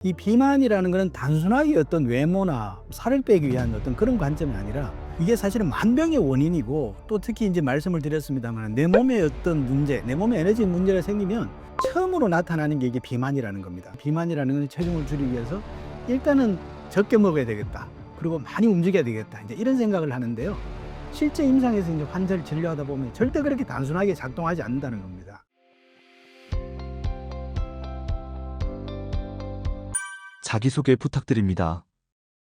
이 비만이라는 것은 단순하게 어떤 외모나 살을 빼기 위한 어떤 그런 관점이 아니라 이게 사실은 만병의 원인이고, 또 특히 이제 말씀을 드렸습니다만 내 몸에 어떤 문제, 내 몸에 에너지 문제가 생기면 처음으로 나타나는 게 이게 비만이라는 겁니다. 비만이라는 건 체중을 줄이기 위해서 일단은 적게 먹어야 되겠다, 그리고 많이 움직여야 되겠다, 이제 이런 생각을 하는데요. 실제 임상에서 이제 환자를 진료하다 보면 절대 그렇게 단순하게 작동하지 않는다는 겁니다. 자기소개 부탁드립니다.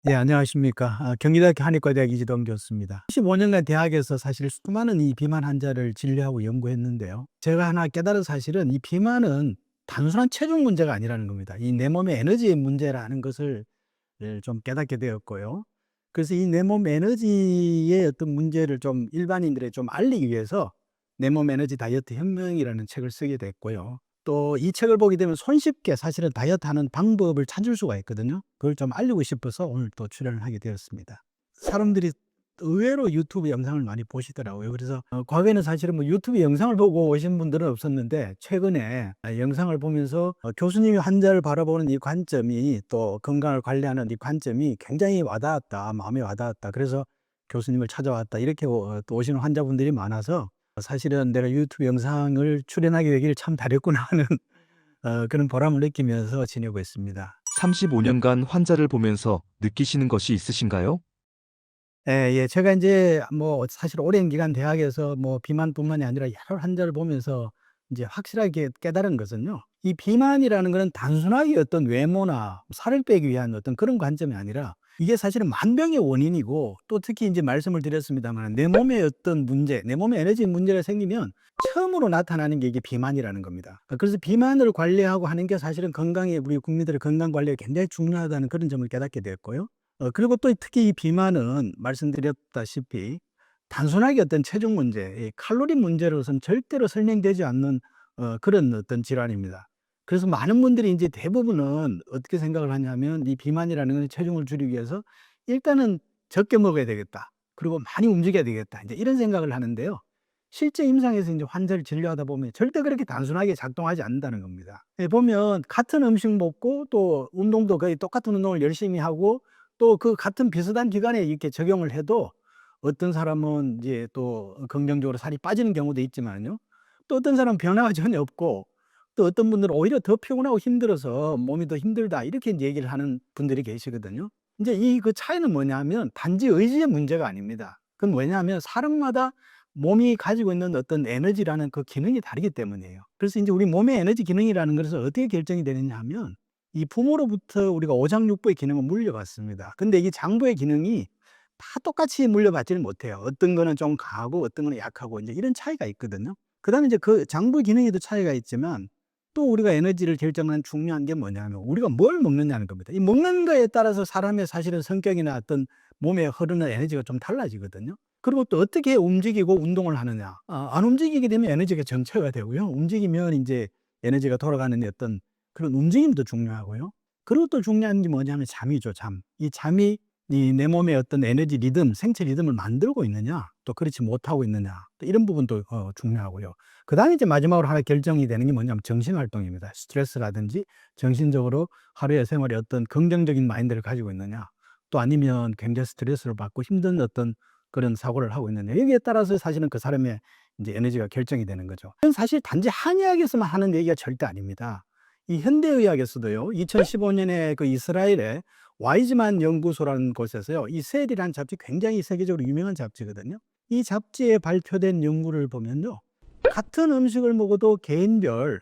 네, 안녕하십니까. 경기대학교 한의과대학 이지동 교수입니다. 15년간 대학에서 사실 수많은 이 비만 환자를 진료하고 연구했는데요. 제가 하나 깨달은 사실은 이 비만은 단순한 체중 문제가 아니라는 겁니다. 이 내 몸의 에너지의 문제라는 것을 좀 깨닫게 되었고요. 그래서 이 내 몸 에너지의 어떤 문제를 좀 일반인들에 좀 알리기 위해서 내 몸 에너지 다이어트 혁명이라는 책을 쓰게 됐고요. 또 이 책을 보게 되면 손쉽게 사실은 다이어트하는 방법을 찾을 수가 있거든요. 그걸 좀 알리고 싶어서 오늘 또 출연을 하게 되었습니다. 사람들이 의외로 유튜브 영상을 많이 보시더라고요. 그래서 과거에는 사실은 뭐 유튜브 영상을 보고 오신 분들은 없었는데, 최근에 영상을 보면서 교수님이 환자를 바라보는 이 관점이, 또 건강을 관리하는 이 관점이 굉장히 와닿았다, 마음에 와닿았다, 그래서 교수님을 찾아왔다, 이렇게 또 오시는 환자분들이 많아서 사실은 내가 유튜브 영상을 출연하게 되기를 참 잘했구나 하는 그런 보람을 느끼면서 지내고 있습니다. 35년간 환자를 보면서 느끼시는 것이 있으신가요? 예. 제가 인제 뭐 사실 오랜 기간 대학에서 뭐 비만뿐만이 아니라 여러 환자를 보면서 인제 확실하게 깨달은 것은요, 이 비만이라는 거는 단순하게 어떤 외모나 살을 빼기 위한 어떤 그런 관점이 아니라 이게 사실은 만병의 원인이고, 또 특히 인제 말씀을 드렸습니다만 내 몸에 어떤 문제, 내 몸에 에너지 문제가 생기면 처음으로 나타나는 게 이게 비만이라는 겁니다. 그래서 비만을 관리하고 하는 게 사실은 건강에, 우리 국민들의 건강 관리에 굉장히 중요하다는 그런 점을 깨닫게 되었고요. 그리고 또 특히 이 비만은 말씀드렸다시피 단순하게 어떤 체중 문제, 이 칼로리 문제로서는 절대로 설명되지 않는 그런 어떤 질환입니다. 그래서 많은 분들이 인제 대부분은 어떻게 생각을 하냐면 이 비만이라는 건 체중을 줄이기 위해서 일단은 적게 먹어야 되겠다, 그리고 많이 움직여야 되겠다, 인제 이런 생각을 하는데요. 실제 임상에서 인제 환자를 진료하다 보면 절대 그렇게 단순하게 작동하지 않는다는 겁니다. 예, 보면 같은 음식 먹고 또 운동도 거의 똑같은 운동을 열심히 하고 또 그 같은 비슷한 기간에 이렇게 적용을 해도 어떤 사람은 이제 또 긍정적으로 살이 빠지는 경우도 있지만요, 또 어떤 사람은 변화가 전혀 없고, 또 어떤 분들은 오히려 더 피곤하고 힘들어서 몸이 더 힘들다, 이렇게 인제 얘기를 하는 분들이 계시거든요. 인제 이 그 차이는 뭐냐면 단지 의지의 문제가 아닙니다. 그건 왜냐하면 사람마다 몸이 가지고 있는 어떤 에너지라는 그 기능이 다르기 때문이에요. 그래서 인제 우리 몸의 에너지 기능이라는 것은 어떻게 결정이 되느냐 하면 이 부모로부터 우리가 오장육부의 기능을 물려받습니다. 근데 이게 장부의 기능이 다 똑같이 물려받지는 못해요. 어떤 거는 좀 강하고 어떤 거는 약하고 인제 이런 차이가 있거든요. 그다음에 이제 그 장부 기능에도 차이가 있지만, 또 우리가 에너지를 결정하는 중요한 게 뭐냐면 우리가 뭘 먹느냐는 겁니다. 이 먹는 거에 따라서 사람의 사실은 성격이나 어떤 몸에 흐르는 에너지가 좀 달라지거든요. 그리고 또 어떻게 움직이고 운동을 하느냐. 안 움직이게 되면 에너지가 정체가 되고요. 움직이면 인제 에너지가 돌아가는 어떤 그런 움직임도 중요하고요. 그리고 또 중요한 게 뭐냐면 잠이죠, 잠. 이 잠이 이 내 몸의 어떤 에너지 리듬, 생체 리듬을 만들고 있느냐, 또 그렇지 못하고 있느냐, 또 이런 부분도 중요하고요. 그다음에 이제 마지막으로 하나 결정이 되는 게 뭐냐면 정신 활동입니다. 스트레스라든지 정신적으로 하루의 생활에 어떤 긍정적인 마인드를 가지고 있느냐, 또 아니면 굉장히 스트레스를 받고 힘든 어떤 그런 사고를 하고 있느냐, 여기에 따라서 사실은 그 사람의 인제 에너지가 결정이 되는 거죠. 이건 사실 단지 한의학에서만 하는 얘기가 절대 아닙니다. 이 현대의학에서도요, 2015년에 그 이스라엘의 와이즈만 연구소라는 곳에서요, 이 셀이라는 잡지, 굉장히 세계적으로 유명한 잡지거든요. 이 잡지에 발표된 연구를 보면요, 같은 음식을 먹어도 개인별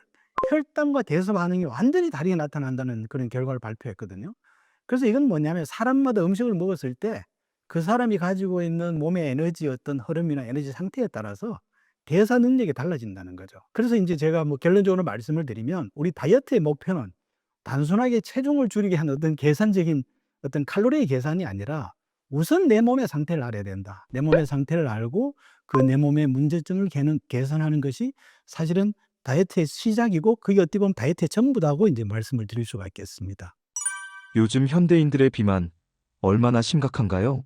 혈당과 대사 반응이 완전히 다르게 나타난다는 그런 결과를 발표했거든요. 그래서 이건 뭐냐면 사람마다 음식을 먹었을 때 그 사람이 가지고 있는 몸의 에너지 어떤 흐름이나 에너지 상태에 따라서 대사 능력이 달라진다는 거죠. 그래서 인제 제가 뭐 결론적으로 말씀을 드리면 우리 다이어트의 목표는 단순하게 체중을 줄이게 하는 어떤 계산적인 어떤 칼로리 계산이 아니라 우선 내 몸의 상태를 알아야 된다. 내 몸의 상태를 알고 그 내 몸의 문제점을 개선하는 것이 사실은 다이어트의 시작이고, 그게 어떻게 보면 다이어트의 전부다고 인제 말씀을 드릴 수가 있겠습니다. 요즘 현대인들의 비만 얼마나 심각한가요?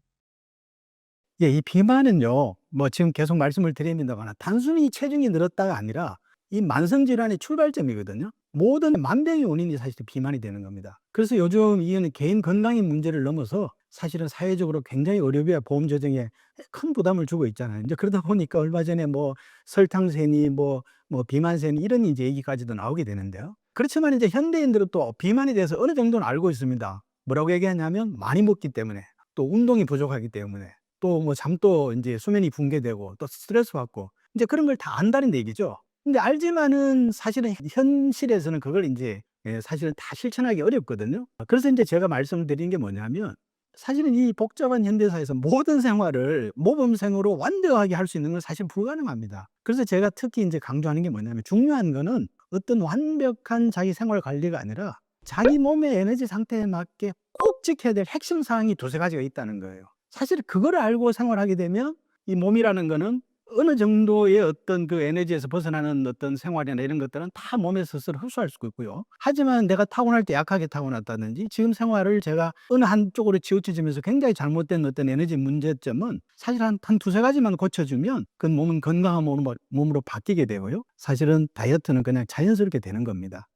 예, 이 비만은요, 뭐 지금 계속 말씀을 드립니다만 단순히 체중이 늘었다가 아니라 이 만성 질환의 출발점이거든요. 모든 만병의 원인이 사실 비만이 되는 겁니다. 그래서 요즘 이거는 개인 건강의 문제를 넘어서 사실은 사회적으로 굉장히 의료비와 보험 재정에 큰 부담을 주고 있잖아요. 이제 그러다 보니까 얼마 전에 뭐 설탕세니 뭐 비만세니 이런 이제 얘기까지도 나오게 되는데요. 그렇지만 이제 현대인들은 또 비만에 대해서 어느 정도는 알고 있습니다. 뭐라고 얘기하냐면 많이 먹기 때문에, 또 운동이 부족하기 때문에, 또 뭐 잠도 이제 수면이 붕괴되고 또 스트레스 받고 이제 그런 걸 다 안다는 얘기죠. 근데 알지만은 사실은 현실에서는 그걸 인제 사실은 다 실천하기 어렵거든요. 그래서 인제 제가 말씀을 드리는 게 뭐냐면, 사실은 이 복잡한 현대사에서 모든 생활을 모범생으로 완벽하게 할 수 있는 건 사실 불가능합니다. 그래서 제가 특히 인제 강조하는 게 뭐냐면, 중요한 거는 어떤 완벽한 자기 생활 관리가 아니라 자기 몸의 에너지 상태에 맞게 꼭 지켜야 될 핵심 사항이 두세 가지가 있다는 거예요. 사실 그거를 알고 생활하게 되면 이 몸이라는 거는 어느 정도의 어떤 그 에너지에서 벗어나는 어떤 생활이나 이런 것들은 다 몸에 스스로 흡수할 수가 있고요. 하지만 내가 타고날 때 약하게 타고났다든지 지금 생활을 제가 어느 한쪽으로 치우쳐지면서 굉장히 잘못된 어떤 에너지 문제점은 사실 한 두세 가지만 고쳐주면 그 몸은 건강한 몸으로 바뀌게 되고요. 사실은 다이어트는 그냥 자연스럽게 되는 겁니다.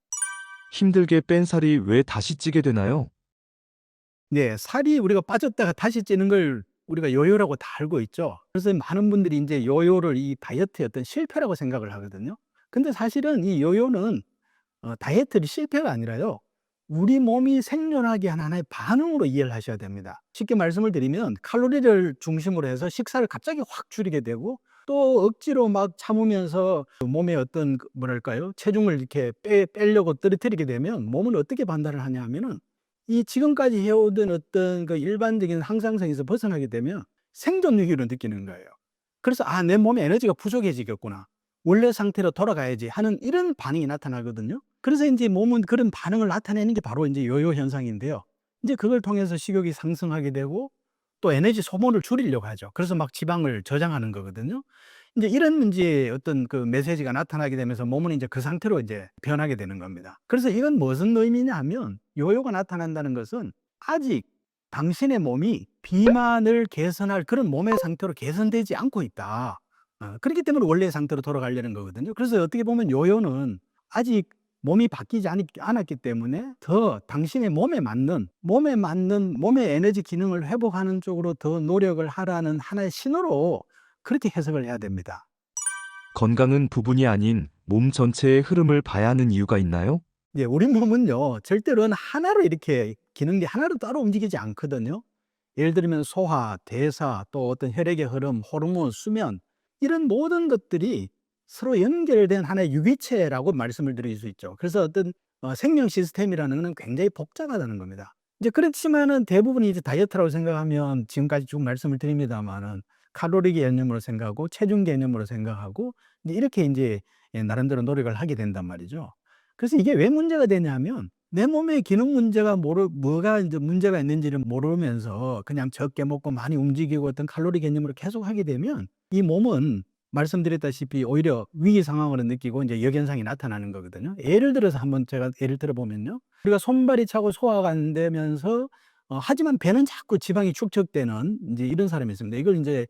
힘들게 뺀 살이 왜 다시 찌게 되나요? 네. 살이 우리가 빠졌다가 다시 찌는 걸 우리가 요요라고 다 알고 있죠. 그래서 많은 분들이 인제 요요를 이 다이어트의 어떤 실패라고 생각을 하거든요. 근데 사실은 이 요요는 다이어트의 실패가 아니라요, 우리 몸이 생존하기 위한 하나의 반응으로 이해를 하셔야 됩니다. 쉽게 말씀을 드리면 칼로리를 중심으로 해서 식사를 갑자기 확 줄이게 되고, 또 억지로 막 참으면서 그 몸의 어떤 뭐랄까요? 체중을 이렇게 빼려고 떨어뜨리게 되면 몸은 어떻게 판단을 하냐 하면은, 이 지금까지 해오던 어떤 그 일반적인 항상성에서 벗어나게 되면 생존 위기로 느끼는 거예요. 그래서 '아, 내 몸에 에너지가 부족해지겠구나. 원래 상태로 돌아가야지.' 하는 이런 반응이 나타나거든요. 그래서 인제 몸은 그런 반응을 나타내는 게 바로 인제 요요 현상인데요. 인제 그걸 통해서 식욕이 상승하게 되고 또 에너지 소모를 줄이려고 하죠. 그래서 막 지방을 저장하는 거거든요. 인제 이런 인제 어떤 그 메시지가 나타나게 되면서 몸은 인제 그 상태로 이제 변하게 되는 겁니다. 그래서 이건 무슨 의미냐 하면, 요요가 나타난다는 것은 아직 당신의 몸이 비만을 개선할 그런 몸의 상태로 개선되지 않고 있다. 그렇기 때문에 원래의 상태로 돌아가려는 거거든요. 그래서 어떻게 보면 요요는 아직 몸이 바뀌지 않았기 때문에 더 당신의 몸에 맞는 몸의 에너지 기능을 회복하는 쪽으로 더 노력을 하라는 하나의 신호로 그렇게 해석을 해야 됩니다. 건강은 부분이 아닌 몸 전체의 흐름을 봐야 하는 이유가 있나요? 예, 우리 몸은요, 절대로는 하나로 이렇게 기능이 하나로 따로 움직이지 않거든요. 예를 들면 소화, 대사, 또 어떤 혈액의 흐름, 호르몬, 수면, 이런 모든 것들이 서로 연결된 하나의 유기체라고 말씀을 드릴 수 있죠. 그래서 어떤 생명 시스템이라는 거는 굉장히 복잡하다는 겁니다. 이제 그렇지만은 대부분이 이제 다이어트라고 생각하면 지금까지 쭉 말씀을 드립니다마는 칼로리 개념으로 생각하고 체중 개념으로 생각하고 이제 이렇게 이제 나름대로 노력을 하게 된단 말이죠. 그래서 이게 왜 문제가 되냐면, 내 몸의 기능 문제가 뭐가 인제 문제가 있는지를 모르면서 그냥 적게 먹고 많이 움직이고 어떤 칼로리 개념으로 계속 하게 되면 이 몸은 말씀드렸다시피 오히려 위기 상황으로 느끼고 인제 역현상이 나타나는 거거든요. 예를 들어서 한번 제가 예를 들어 보면요. 우리가 손발이 차고 소화가 안 되면서 하지만 배는 자꾸 지방이 축적되는 인제 이런 사람이 있습니다. 이걸 인제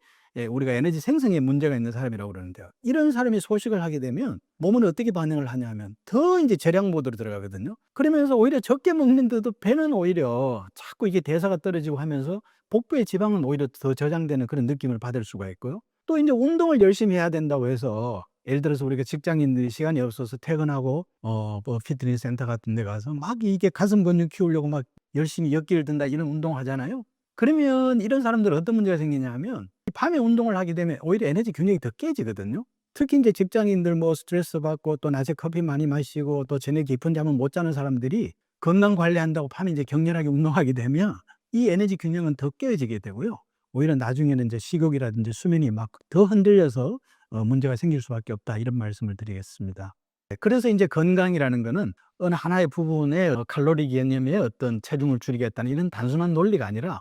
우리가 에너지 생성에 문제가 있는 사람이라고 그러는데요. 이런 사람이 소식을 하게 되면 몸은 어떻게 반응을 하냐면 더 인제 절약 모드로 들어가거든요. 그러면서 오히려 적게 먹는데도 배는 오히려 자꾸 이게 대사가 떨어지고 하면서 복부의 지방은 오히려 더 저장되는 그런 느낌을 받을 수가 있고요. 또 인제 운동을 열심히 해야 된다고 해서 예를 들어서 우리가 직장인들이 시간이 없어서 퇴근하고 뭐 피트니스 센터 같은 데 가서 막 이게 가슴 근육 키우려고 막 열심히 역기를 든다 이런 운동을 하잖아요. 그러면 이런 사람들은 어떤 문제가 생기냐 하면, 밤에 운동을 하게 되면 오히려 에너지 균형이 더 깨지거든요. 특히 인제 직장인들 뭐 스트레스 받고 또 낮에 커피 많이 마시고 또 저녁에 깊은 잠을 못 자는 사람들이 건강 관리한다고 밤에 인제 격렬하게 운동하게 되면 이 에너지 균형은 더 깨어지게 되고요. 오히려 나중에는 인제 식욕이라든지 수면이 막 더 흔들려서 문제가 생길 수밖에 없다, 이런 말씀을 드리겠습니다. 네, 그래서 인제 건강이라는 거는 어느 하나의 부분의 칼로리 개념의 어떤 체중을 줄이겠다는 이런 단순한 논리가 아니라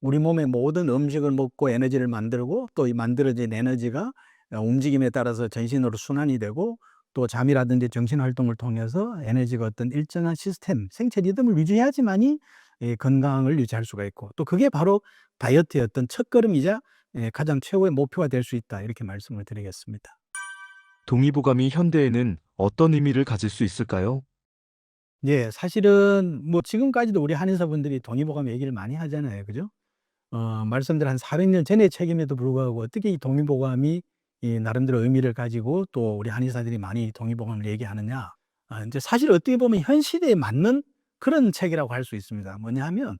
우리 몸의 모든 음식을 먹고 에너지를 만들고 또 이 만들어진 에너지가 움직임에 따라서 전신으로 순환이 되고, 또 잠이라든지 정신 활동을 통해서 에너지가 어떤 일정한 시스템, 생체 리듬을 유지해야지만이 건강을 유지할 수가 있고, 또 그게 바로 다이어트의 어떤 첫걸음이자 가장 최고의 목표가 될 수 있다, 이렇게 말씀을 드리겠습니다. 동의보감이 현대에는 어떤 의미를 가질 수 있을까요? 예. 사실은 뭐 지금까지도 우리 한의사분들이 동의보감 얘기를 많이 하잖아요. 그죠? 말씀대로 한 400년 전의 책임에도 불구하고 어떻게 이 동의보감이 이 나름대로 의미를 가지고 또 우리 한의사들이 많이 동의보감을 얘기하느냐. 인제 사실 어떻게 보면 현 시대에 맞는 그런 책이라고 할 수 있습니다. 뭐냐 하면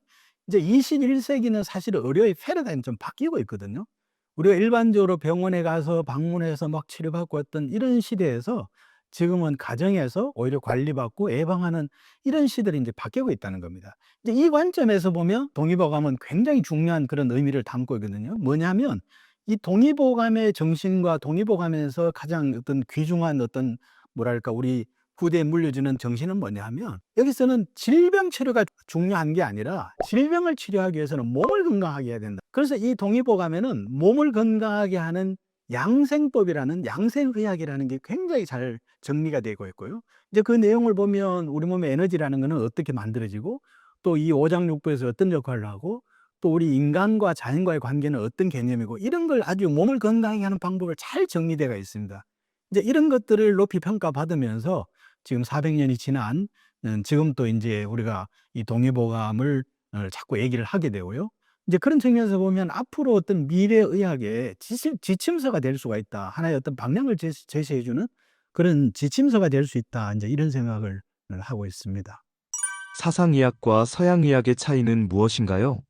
이제 21 세기는 사실 의료의 패러다임이 좀 바뀌고 있거든요. 우리가 일반적으로 병원에 가서 방문해서 막 치료받고 왔던 이런 시대에서 지금은 가정에서 오히려 관리받고 예방하는 이런 시대로 인제 바뀌고 있다는 겁니다. 이제 이 관점에서 보면 동의보감은 굉장히 중요한 그런 의미를 담고 있거든요. 뭐냐면 이 동의보감의 정신과 동의보감에서 가장 어떤 귀중한 어떤 뭐랄까 우리 후대에 물려주는 정신은 뭐냐 하면 여기서는 질병 치료가 중요한 게 아니라 질병을 치료하기 위해서는 몸을 건강하게 해야 된다. 그래서 이 동의보감에는 몸을 건강하게 하는 양생법이라는 양생의학이라는 게 굉장히 잘 정리가 되고 있고요. 이제 그 내용을 보면 우리 몸의 에너지라는 거는 어떻게 만들어지고 또 이 오장육부에서 어떤 역할을 하고 또 우리 인간과 자연과의 관계는 어떤 개념이고 이런 걸 아주 몸을 건강하게 하는 방법을 잘 정리되어 있습니다. 이제 이런 것들을 높이 평가받으면서 지금 400 년이 지난 지금 또 인제 우리가 이 동의보감을 자꾸 얘기를 하게 되고요. 이제 그런 측면에서 보면 '앞으로 어떤 미래 의학의 지침서가 될 수가 있다. 하나의 어떤 방향을 제시해 주는 그런 지침서가 될 수 있다.' 인제 이런 생각을 하고 있습니다. 사상의학과 서양의학의 차이는 무엇인가요?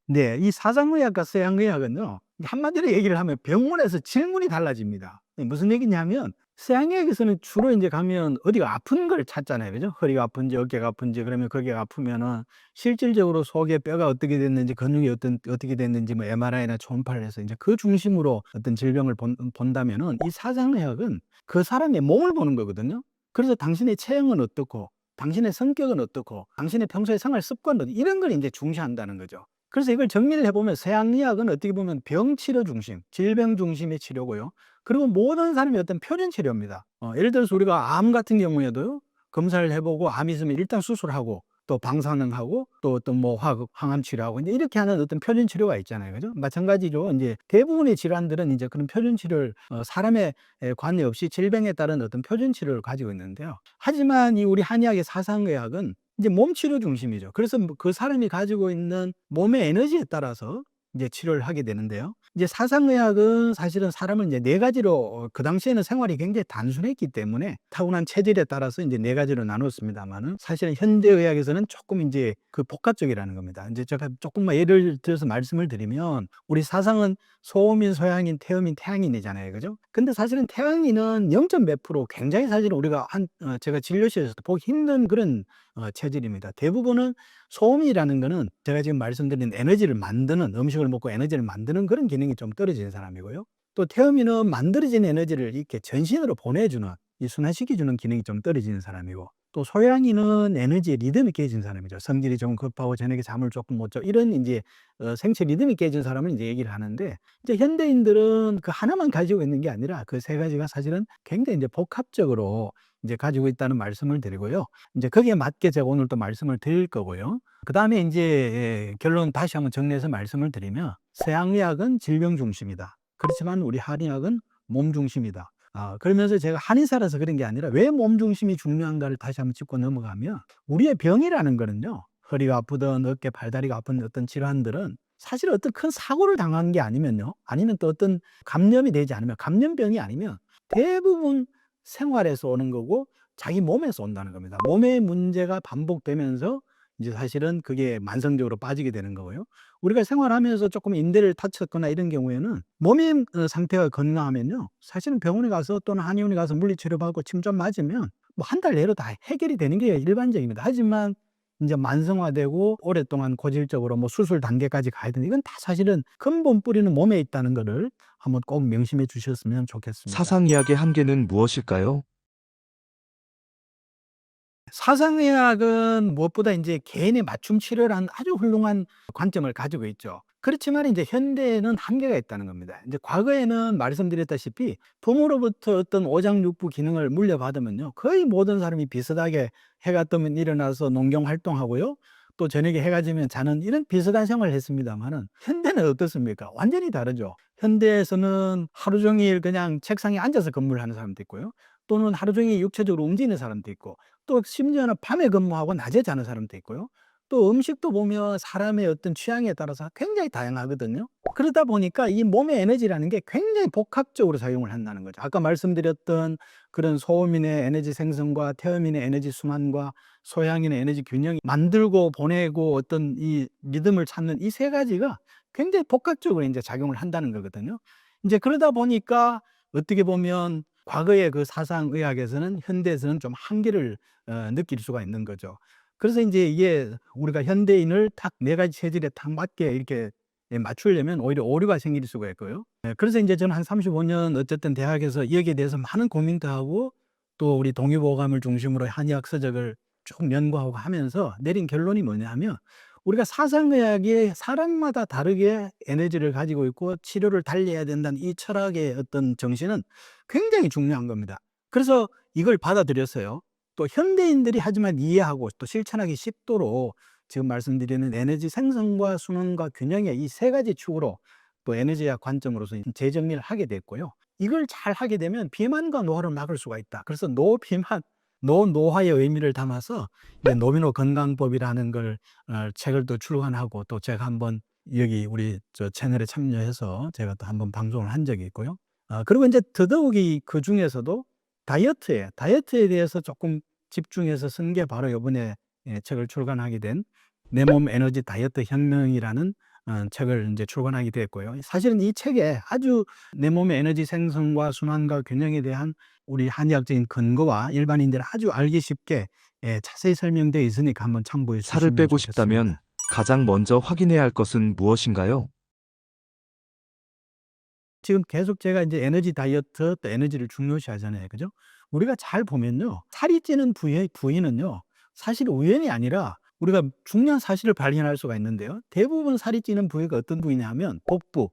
네. 이 사상의학과 서양의학은요. 한마디로 얘기를 하면 병원에서 질문이 달라집니다. 무슨 얘기냐면 서양의학에서는 주로 인제 가면 어디가 아픈 걸 찾잖아요. 그죠? 허리가 아픈지 어깨가 아픈지 그러면 거기가 아프면은 실질적으로 속에 뼈가 어떻게 됐는지 근육이 어떻게 됐는지 뭐 MRI나 초음파를 해서 인제 그 중심으로 어떤 질병을 본다면은 이 사상의학은 그 사람의 몸을 보는 거거든요. 그래서 당신의 체형은 어떻고 당신의 성격은 어떻고 당신의 평소의 생활 습관은 이런 걸 인제 중시한다는 거죠. 그래서 이걸 정리를 해 보면 서양의학은 어떻게 보면 병치료 중심, 질병 중심의 치료고요. 그리고 모든 사람이 어떤 표준 치료입니다. 예를 들어서 우리가 암 같은 경우에도요. 검사를 해 보고 암이 있으면 일단 수술하고 또 방사능하고 또 어떤 뭐 항암 치료하고 인제 이렇게 하는 어떤 표준 치료가 있잖아요. 그죠? 마찬가지로 인제 대부분의 질환들은 인제 그런 표준 치료를 사람의 관여 없이 질병에 따른 어떤 표준 치료를 가지고 있는데요. 하지만 이 우리 한의학의 사상의학은 이제 몸 치료 중심이죠. 그래서 뭐 그 사람이 가지고 있는 몸의 에너지에 따라서 이제 치료를 하게 되는데요. 이제 사상의학은 사실은 사람을 이제 4 가지로 그 당시에는 생활이 굉장히 단순했기 때문에 타고난 체질에 따라서 이제 4 가지로 나눴습니다마는 사실은 현대의학에서는 조금 인제 그 복합적이라는 겁니다. 인제 제가 조금만 예를 들어서 말씀을 드리면 우리 사상은 소음인, 소양인, 태음인, 태양인이잖아요. 그죠? 근데 사실은 태양인은 0. 몇 프로 굉장히 사실은 우리가 제가 진료실에서도 보기 힘든 그런 체질입니다. 대부분은 소음이라는 거는 제가 지금 말씀드린 에너지를 만드는 음식을 먹고 에너지를 만드는 그런 기능이 좀 떨어지는 사람이고요. 또 태음인은 만들어진 에너지를 이렇게 전신으로 보내주는 이 순환시켜 주는 기능이 좀 떨어지는 사람이고 또 소양인은 에너지의 리듬이 깨진 사람이죠. 성질이 좀 급하고 저녁에 잠을 조금 못 자고 이런 인제 생체 리듬이 깨진 사람을 인제 얘기를 하는데 이제 현대인들은 그 하나만 가지고 있는 게 아니라 그 3 가지가 사실은 굉장히 인제 복합적으로 인제 가지고 있다는 말씀을 드리고요. 인제 거기에 맞게 제가 오늘 또 말씀을 드릴 거고요. 그다음에 인제 결론 다시 한번 정리해서 말씀을 드리면 서양의학은 질병 중심이다. 그렇지만 우리 한의학은 몸 중심이다. 그러면서 제가 한의사라서 그런 게 아니라 왜 몸 중심이 중요한가를 다시 한번 짚고 넘어가면 우리의 병이라는 거는요. 허리가 아프든 어깨, 발다리가 아픈 어떤 질환들은 사실 어떤 큰 사고를 당한 게 아니면요. 아니면 또 어떤 감염이 되지 않으면 감염병이 아니면 대부분 생활에서 오는 거고 자기 몸에서 온다는 겁니다. 몸의 문제가 반복되면서 이제 사실은 그게 만성적으로 빠지게 되는 거고요. 우리가 생활하면서 조금 인대를 다쳤거나 이런 경우에는 몸의 상태가 건강하면요. 사실은 병원에 가서 또는 한의원에 가서 물리치료 받고 침 좀 맞으면 뭐 한 달 내로 다 해결이 되는 게 일반적입니다. 하지만 인제 만성화되고 오랫동안 고질적으로 뭐 수술 단계까지 가야 되는 이건 다 사실은 근본 뿌리는 몸에 있다는 거를 한번 꼭 명심해 주셨으면 좋겠습니다. 사상의학의 한계는 무엇일까요? 사상의학은 무엇보다 인제 개인의 맞춤 치료를 하는 아주 훌륭한 관점을 가지고 있죠. 그렇지만 인제 현대에는 한계가 있다는 겁니다. 인제 과거에는 말씀드렸다시피 부모로부터 어떤 오장육부 기능을 물려받으면요. 거의 모든 사람이 비슷하게 해가 뜨면 일어나서 농경 활동하고요. 또 저녁에 해가 지면 자는 이런 비슷한 생활을 했습니다마는 현대는 어떻습니까? 완전히 다르죠. 현대에서는 하루 종일 그냥 책상에 앉아서 근무를 하는 사람도 있고요. 또는 하루 종일 육체적으로 움직이는 사람도 있고, 또 심지어는 밤에 근무하고 낮에 자는 사람도 있고요. 또 음식도 보면 사람의 어떤 취향에 따라서 굉장히 다양하거든요. 그러다 보니까 이 몸의 에너지라는 게 굉장히 복합적으로 작용을 한다는 거죠. 아까 말씀드렸던 그런 소음인의 에너지 생성과 태음인의 에너지 순환과 소양인의 에너지 균형이 만들고 보내고 어떤 이 리듬을 찾는 이 세 가지가 굉장히 복합적으로 이제 작용을 한다는 거거든요. 이제 그러다 보니까 어떻게 보면 과거의 그 사상의학에서는 현대에서는 좀 한계를 느낄 수가 있는 거죠. 그래서 인제 이게 우리가 현대인을 딱 4 가지 체질에 딱 맞게 이렇게 맞추려면 오히려 오류가 생길 수가 있고요. 그래서 인제 저는 한 35년 어쨌든 대학에서 여기에 대해서 많은 고민도 하고 또 우리 동의보감을 중심으로 한의학 서적을 쭉 연구하고 하면서 내린 결론이 뭐냐면, 우리가 사상의학이 사람마다 다르게 에너지를 가지고 있고 치료를 달리해야 된다는 이 철학의 어떤 정신은 굉장히 중요한 겁니다. 그래서 이걸 받아들였어요. 또 현대인들이 하지만 이해하고 또 실천하기 쉽도록 지금 말씀드리는 에너지 생성과 순환과 균형의 이 3 가지 축으로 또 에너지학 관점으로서 재정리를 하게 됐고요. 이걸 잘 하게 되면 비만과 노화를 막을 수가 있다. 그래서 노비만, 노노화의 의미를 담아서 이제 노비노 건강법이라는 걸 책을 또 출간하고, 또 제가 한번 여기 우리 저 채널에 참여해서 제가 또 한번 방송을 한 적이 있고요. 그리고 인제 더더욱이 그중에서도 다이어트에 대해서 조금 집중해서 쓴 게 바로 요번에 책을 출간하게 된 내 몸 에너지 다이어트 혁명이라는 책을 인제 출간하게 됐고요. 사실은 이 책에 아주 내 몸의 에너지 생성과 순환과 균형에 대한 우리 한의학적인 근거와 일반인들이 아주 알기 쉽게 자세히 설명되어 있으니까 한번 참고해 살을 주시면 빼고 싶다면 좋겠습니다. 가장 먼저 확인해야 할 것은 무엇인가요? 지금 계속 제가 인제 에너지 다이어트 또 에너지를 중요시하잖아요. 그죠? 우리가 잘 보면요, 살이 찌는 부위는요, 사실 우연이 아니라 우리가 중요한 사실을 발견할 수가 있는데요. 대부분 살이 찌는 부위가 어떤 부위냐 하면 복부,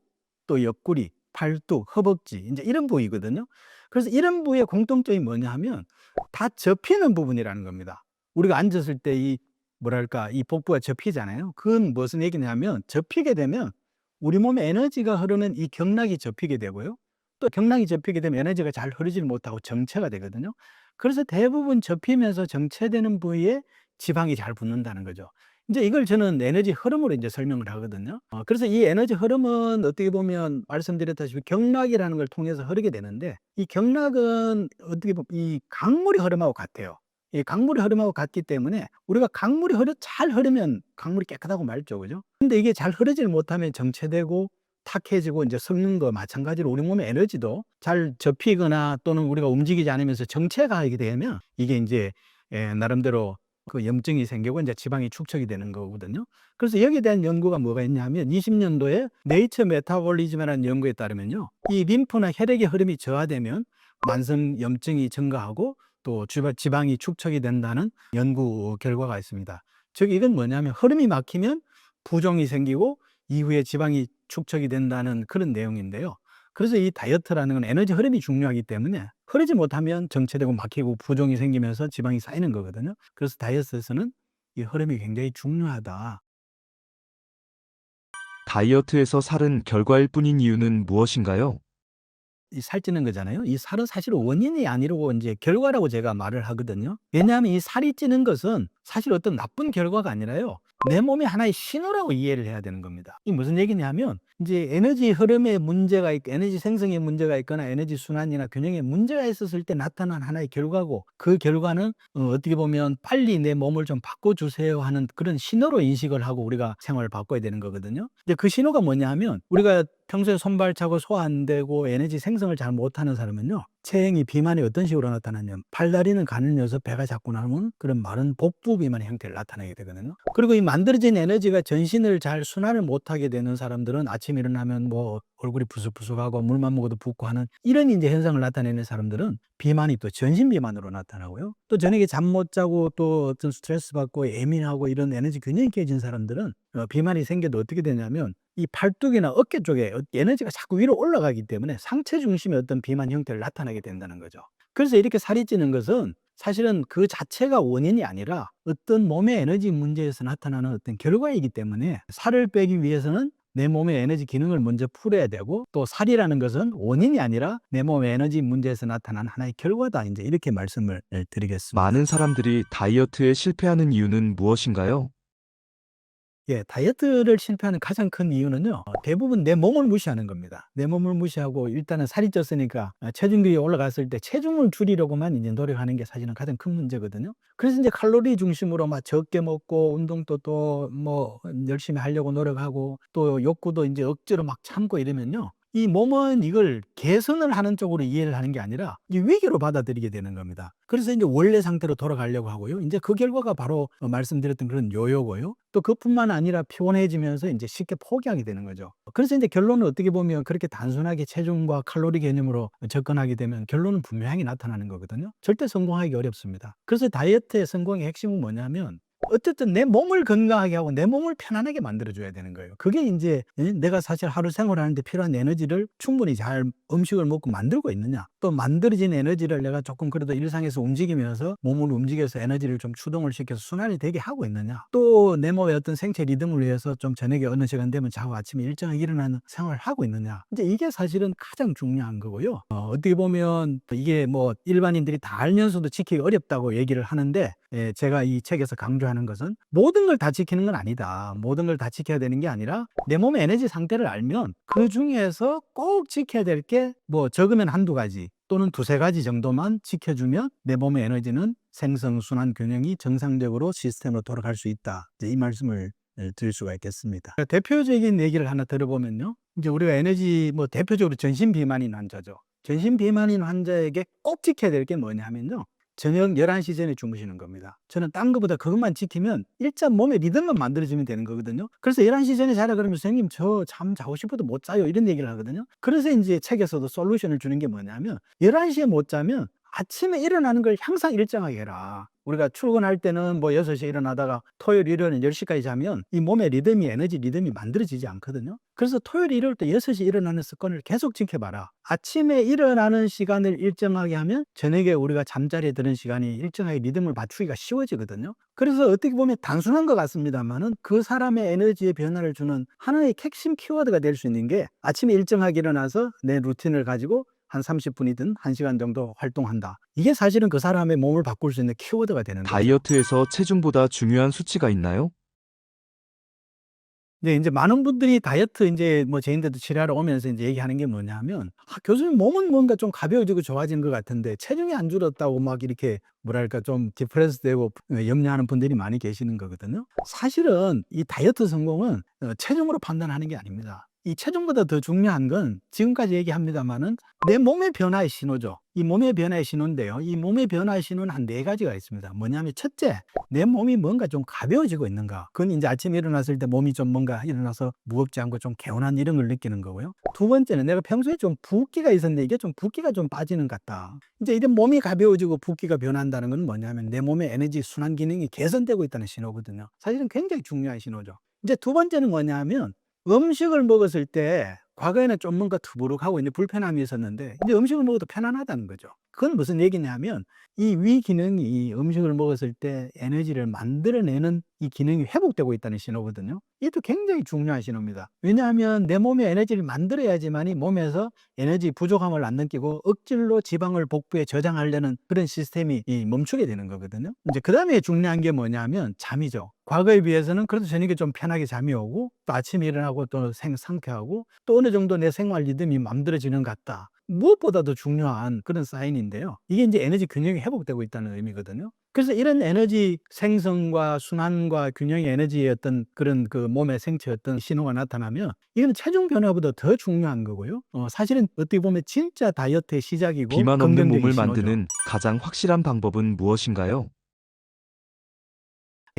또 옆구리, 팔뚝, 허벅지 인제 이런 부위거든요. 그래서 이런 부위의 공통점이 뭐냐 하면 다 접히는 부분이라는 겁니다. 우리가 앉았을 때 이 뭐랄까 이 복부가 접히잖아요. 그건 무슨 얘기냐면 접히게 되면 우리 몸에 에너지가 흐르는 이 경락이 접히게 되고요. 또 경락이 접히게 되면 에너지가 잘 흐르질 못하고 정체가 되거든요. 그래서 대부분 접히면서 정체되는 부위에 지방이 잘 붙는다는 거죠. 인제 이걸 저는 에너지 흐름으로 인제 설명을 하거든요. 그래서 이 에너지 흐름은 어떻게 보면 말씀드렸다시피 경락이라는 걸 통해서 흐르게 되는데, 이 경락은 어떻게 보면 이 강물의 흐름하고 같아요. 이 강물의 흐름하고 같기 때문에 우리가 강물이 잘 흐르면 강물이 깨끗하고 맑죠. 그죠? 근데 이게 잘 흐르질 못하면 정체되고 탁해지고 인제 썩는 거 마찬가지로 우리 몸의 에너지도 잘 접히거나 또는 우리가 움직이지 않으면서 정체가 하게 되면 이게 인제 나름대로 그 염증이 생기고 인제 지방이 축적이 되는 거거든요. 그래서 여기에 대한 연구가 뭐가 있냐면 20 년도에 네이처 메타볼리즘이라는 연구에 따르면요, 이 림프나 혈액의 흐름이 저하되면 만성 염증이 증가하고 또 지방이 축적이 된다는 연구 결과가 있습니다. 즉 이건 뭐냐면 흐름이 막히면 부종이 생기고 이후에 지방이 축적이 된다는 그런 내용인데요. 그래서 이 다이어트라는 건 에너지 흐름이 중요하기 때문에 흐르지 못하면 정체되고 막히고 부종이 생기면서 지방이 쌓이는 거거든요. 그래서 다이어트에서는 이 흐름이 굉장히 중요하다. 다이어트에서 살은 결과일 뿐인 이유는 무엇인가요? 이 살찌는 거잖아요. 이 살은 사실 원인이 아니고 인제 결과라고 제가 말을 하거든요. 왜냐하면 이 살이 찌는 것은 사실 어떤 나쁜 결과가 아니라요, 내 몸의 하나의 신호라고 이해를 해야 되는 겁니다. 이게 무슨 얘기냐면 인제 에너지 흐름에 문제가 있고 에너지 생성에 문제가 있거나 에너지 순환이나 균형에 문제가 있었을 때 나타난 하나의 결과고, 그 결과는 어떻게 보면 '빨리 내 몸을 좀 바꿔 주세요.' 하는 그런 신호로 인식을 하고 우리가 생활을 바꿔야 되는 거거든요. 근데 그 신호가 뭐냐 하면 우리가 평소에 손발 차고 소화 안 되고 에너지 생성을 잘 못하는 사람은요, 체형이 비만이 어떤 식으로 나타나냐면 팔다리는 가늘 려서 배가 자꾸 나오면 그런 마른 복부 비만의 형태를 나타내게 되거든요. 그리고 이 만들어진 에너지가 전신을 잘 순환을 못하게 되는 사람들은 아침에 일어나면 뭐 얼굴이 부스부스하고 물만 먹어도 붓고 하는 이런 인제 현상을 나타내는 사람들은 비만이 또 전신 비만으로 나타나고요. 또 저녁에 잠 못 자고 또 어떤 스트레스 받고 예민하고 이런 에너지 균형이 깨진 사람들은 비만이 생겨도 어떻게 되냐면 이 팔뚝이나 어깨 쪽에 에너지가 자꾸 위로 올라가기 때문에 상체 중심의 어떤 비만 형태를 나타내게 된다는 거죠. 그래서 이렇게 살이 찌는 것은 사실은 그 자체가 원인이 아니라 어떤 몸의 에너지 문제에서 나타나는 어떤 결과이기 때문에 살을 빼기 위해서는 내 몸의 에너지 기능을 먼저 풀어야 되고, 또 살이라는 것은 원인이 아니라 내 몸의 에너지 문제에서 나타난 하나의 결과다. 이제 이렇게 말씀을 드리겠습니다. 많은 사람들이 다이어트에 실패하는 이유는 무엇인가요? 예, 다이어트를 실패하는 가장 큰 이유는요, 대부분 내 몸을 무시하는 겁니다. 내 몸을 무시하고 일단은 살이 쪘으니까 체중이 올라갔을 때 체중을 줄이려고만 이제 노력하는 게 사실은 가장 큰 문제거든요. 그래서 이제 칼로리 중심으로 막 적게 먹고 운동도 또 뭐 열심히 하려고 노력하고 또 욕구도 이제 억지로 막 참고 이러면요, 이 몸은 이걸 개선을 하는 쪽으로 이해를 하는 게 아니라 이 위기로 받아들이게 되는 겁니다. 그래서 이제 원래 상태로 돌아가려고 하고요. 이제 그 결과가 바로 말씀드렸던 그런 요요고요. 또 그뿐만 아니라 피곤해지면서 이제 쉽게 포기하게 되는 거죠. 그래서 이제 결론은 어떻게 보면 그렇게 단순하게 체중과 칼로리 개념으로 접근하게 되면 결론은 분명히 나타나는 거거든요. 절대 성공하기 어렵습니다. 그래서 다이어트의 성공의 핵심은 뭐냐면, 어쨌든 내 몸을 건강하게 하고 내 몸을 편안하게 만들어줘야 되는 거예요. 그게 이제 내가 사실 하루 생활하는데 필요한 에너지를 충분히 잘 음식을 먹고 만들고 있느냐, 또 만들어진 에너지를 내가 조금 그래도 일상에서 움직이면서 몸을 움직여서 에너지를 좀 추동을 시켜서 순환이 되게 하고 있느냐, 또 내 몸의 어떤 생체 리듬을 위해서 좀 저녁에 어느 시간 되면 자고 아침에 일정하게 일어나는 생활을 하고 있느냐, 이제 이게 사실은 가장 중요한 거고요. 어떻게 보면 이게 뭐 일반인들이 다 알면서도 지키기 어렵다고 얘기를 하는데, 제가 이 책에서 강조하는 것은 모든 걸 다 지키는 건 아니다. 모든 걸 다 지켜야 되는 게 아니라 내 몸의 에너지 상태를 알면 그 중에서 꼭 지켜야 될 게 뭐 적으면 한두 가지 또는 두세 가지 정도만 지켜주면 내 몸의 에너지는 생성, 순환 균형이 정상적으로 시스템으로 돌아갈 수 있다. 이제 이 말씀을 드릴 수가 있겠습니다. 대표적인 얘기를 하나 들어보면요, 이제 우리가 에너지 뭐 대표적으로 전신 비만인 환자죠. 전신 비만인 환자에게 꼭 지켜야 될 게 뭐냐면요, 저녁 11시 전에 주무시는 겁니다. 저는 딴 것보다 그것만 지키면 일단 몸의 리듬만 만들어지면 되는 거거든요. 그래서 11시 전에 자라 그러면 선생님 저 잠 자고 싶어도 못 자요, 이런 얘기를 하거든요. 그래서 이제 책에서도 솔루션을 주는 게 뭐냐면, 11시에 못 자면 아침에 일어나는 걸 항상 일정하게 해라. 우리가 출근할 때는 뭐 6시에 일어나다가 토요일, 일요일은 10시까지 자면 이 몸의 리듬이, 에너지 리듬이 만들어지지 않거든요. 그래서 토요일, 일요일 때 6시에 일어나는 습관을 계속 지켜봐라. 아침에 일어나는 시간을 일정하게 하면 저녁에 우리가 잠자리에 드는 시간이 일정하게 리듬을 맞추기가 쉬워지거든요. 그래서 어떻게 보면 단순한 것 같습니다만은 그 사람의 에너지의 변화를 주는 하나의 핵심 키워드가 될 수 있는 게, 아침에 일정하게 일어나서 내 루틴을 가지고 한 30분이든 1시간 정도 활동한다. 이게 사실은 그 사람의 몸을 바꿀 수 있는 키워드가 되는 거죠. 다이어트에서 체중보다 중요한 수치가 있나요? 네, 이제 많은 분들이 다이어트 이제 뭐 저인데도 치료하러 오면서 이제 얘기하는 게 뭐냐면, 교수님 몸은 뭔가 좀 가벼워지고 좋아지는 것 같은데 체중이 안 줄었다고 막 이렇게 뭐랄까 좀 디프레스 되고 염려하는 분들이 많이 계시는 거거든요. 사실은 이 다이어트 성공은 체중으로 판단하는 게 아닙니다. 이 체중보다 더 중요한 건 지금까지 얘기합니다마는 내 몸의 변화의 신호죠. 이 몸의 변화의 신호인데요, 이 몸의 변화의 신호는 한 4가지가 있습니다. 뭐냐면, 첫째, 내 몸이 뭔가 좀 가벼워지고 있는가. 그건 이제 아침에 일어났을 때 몸이 좀 뭔가 일어나서 무겁지 않고 좀 개운한 이런 걸 느끼는 거고요. 두 번째는 내가 평소에 좀 붓기가 있었는데 이게 좀 붓기가 좀 빠지는 것 같다. 이제 이런 몸이 가벼워지고 붓기가 변한다는 건 뭐냐면 내 몸의 에너지 순환 기능이 개선되고 있다는 신호거든요. 사실은 굉장히 중요한 신호죠. 이제 두 번째는 뭐냐면, 음식을 먹었을 때 과거에는 좀 뭔가 더부룩하고 이제 불편함이 있었는데 이제 음식을 먹어도 편안하다는 거죠. 그건 무슨 얘기냐면, 이 위 기능이 음식을 먹었을 때 에너지를 만들어내는 이 기능이 회복되고 있다는 신호거든요. 이것도 굉장히 중요한 신호입니다. 왜냐하면 내 몸에 에너지를 만들어야지만이 몸에서 에너지 부족함을 안 느끼고 억지로 지방을 복부에 저장하려는 그런 시스템이 멈추게 되는 거거든요. 이제 그 다음에 중요한 게 뭐냐면 잠이죠. 과거에 비해서는 그래도 저녁에 좀 편하게 잠이 오고 또 아침에 일어나고 또 상쾌하고 또 어느 정도 내 생활 리듬이 만들어지는 것 같다. 무엇보다도 중요한 그런 사인인데요, 이게 이제 에너지 균형이 회복되고 있다는 의미거든요. 그래서 이런 에너지 생성과 순환과 균형의 에너지의 어떤 그런 그 몸의 생체 어떤 신호가 나타나면 이건 체중 변화보다 더 중요한 거고요. 사실은 어떻게 보면 진짜 다이어트의 시작이고 비만 없는 긍정적인 몸을 신호죠. 만드는 가장 확실한 방법은 무엇인가요?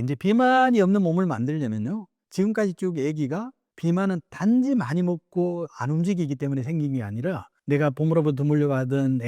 이제 비만이 없는 몸을 만들려면요, 지금까지 쭉 얘기가 비만은 단지 많이 먹고 안 움직이기 때문에 생긴 게 아니라 내가 봄으로부터 물려받은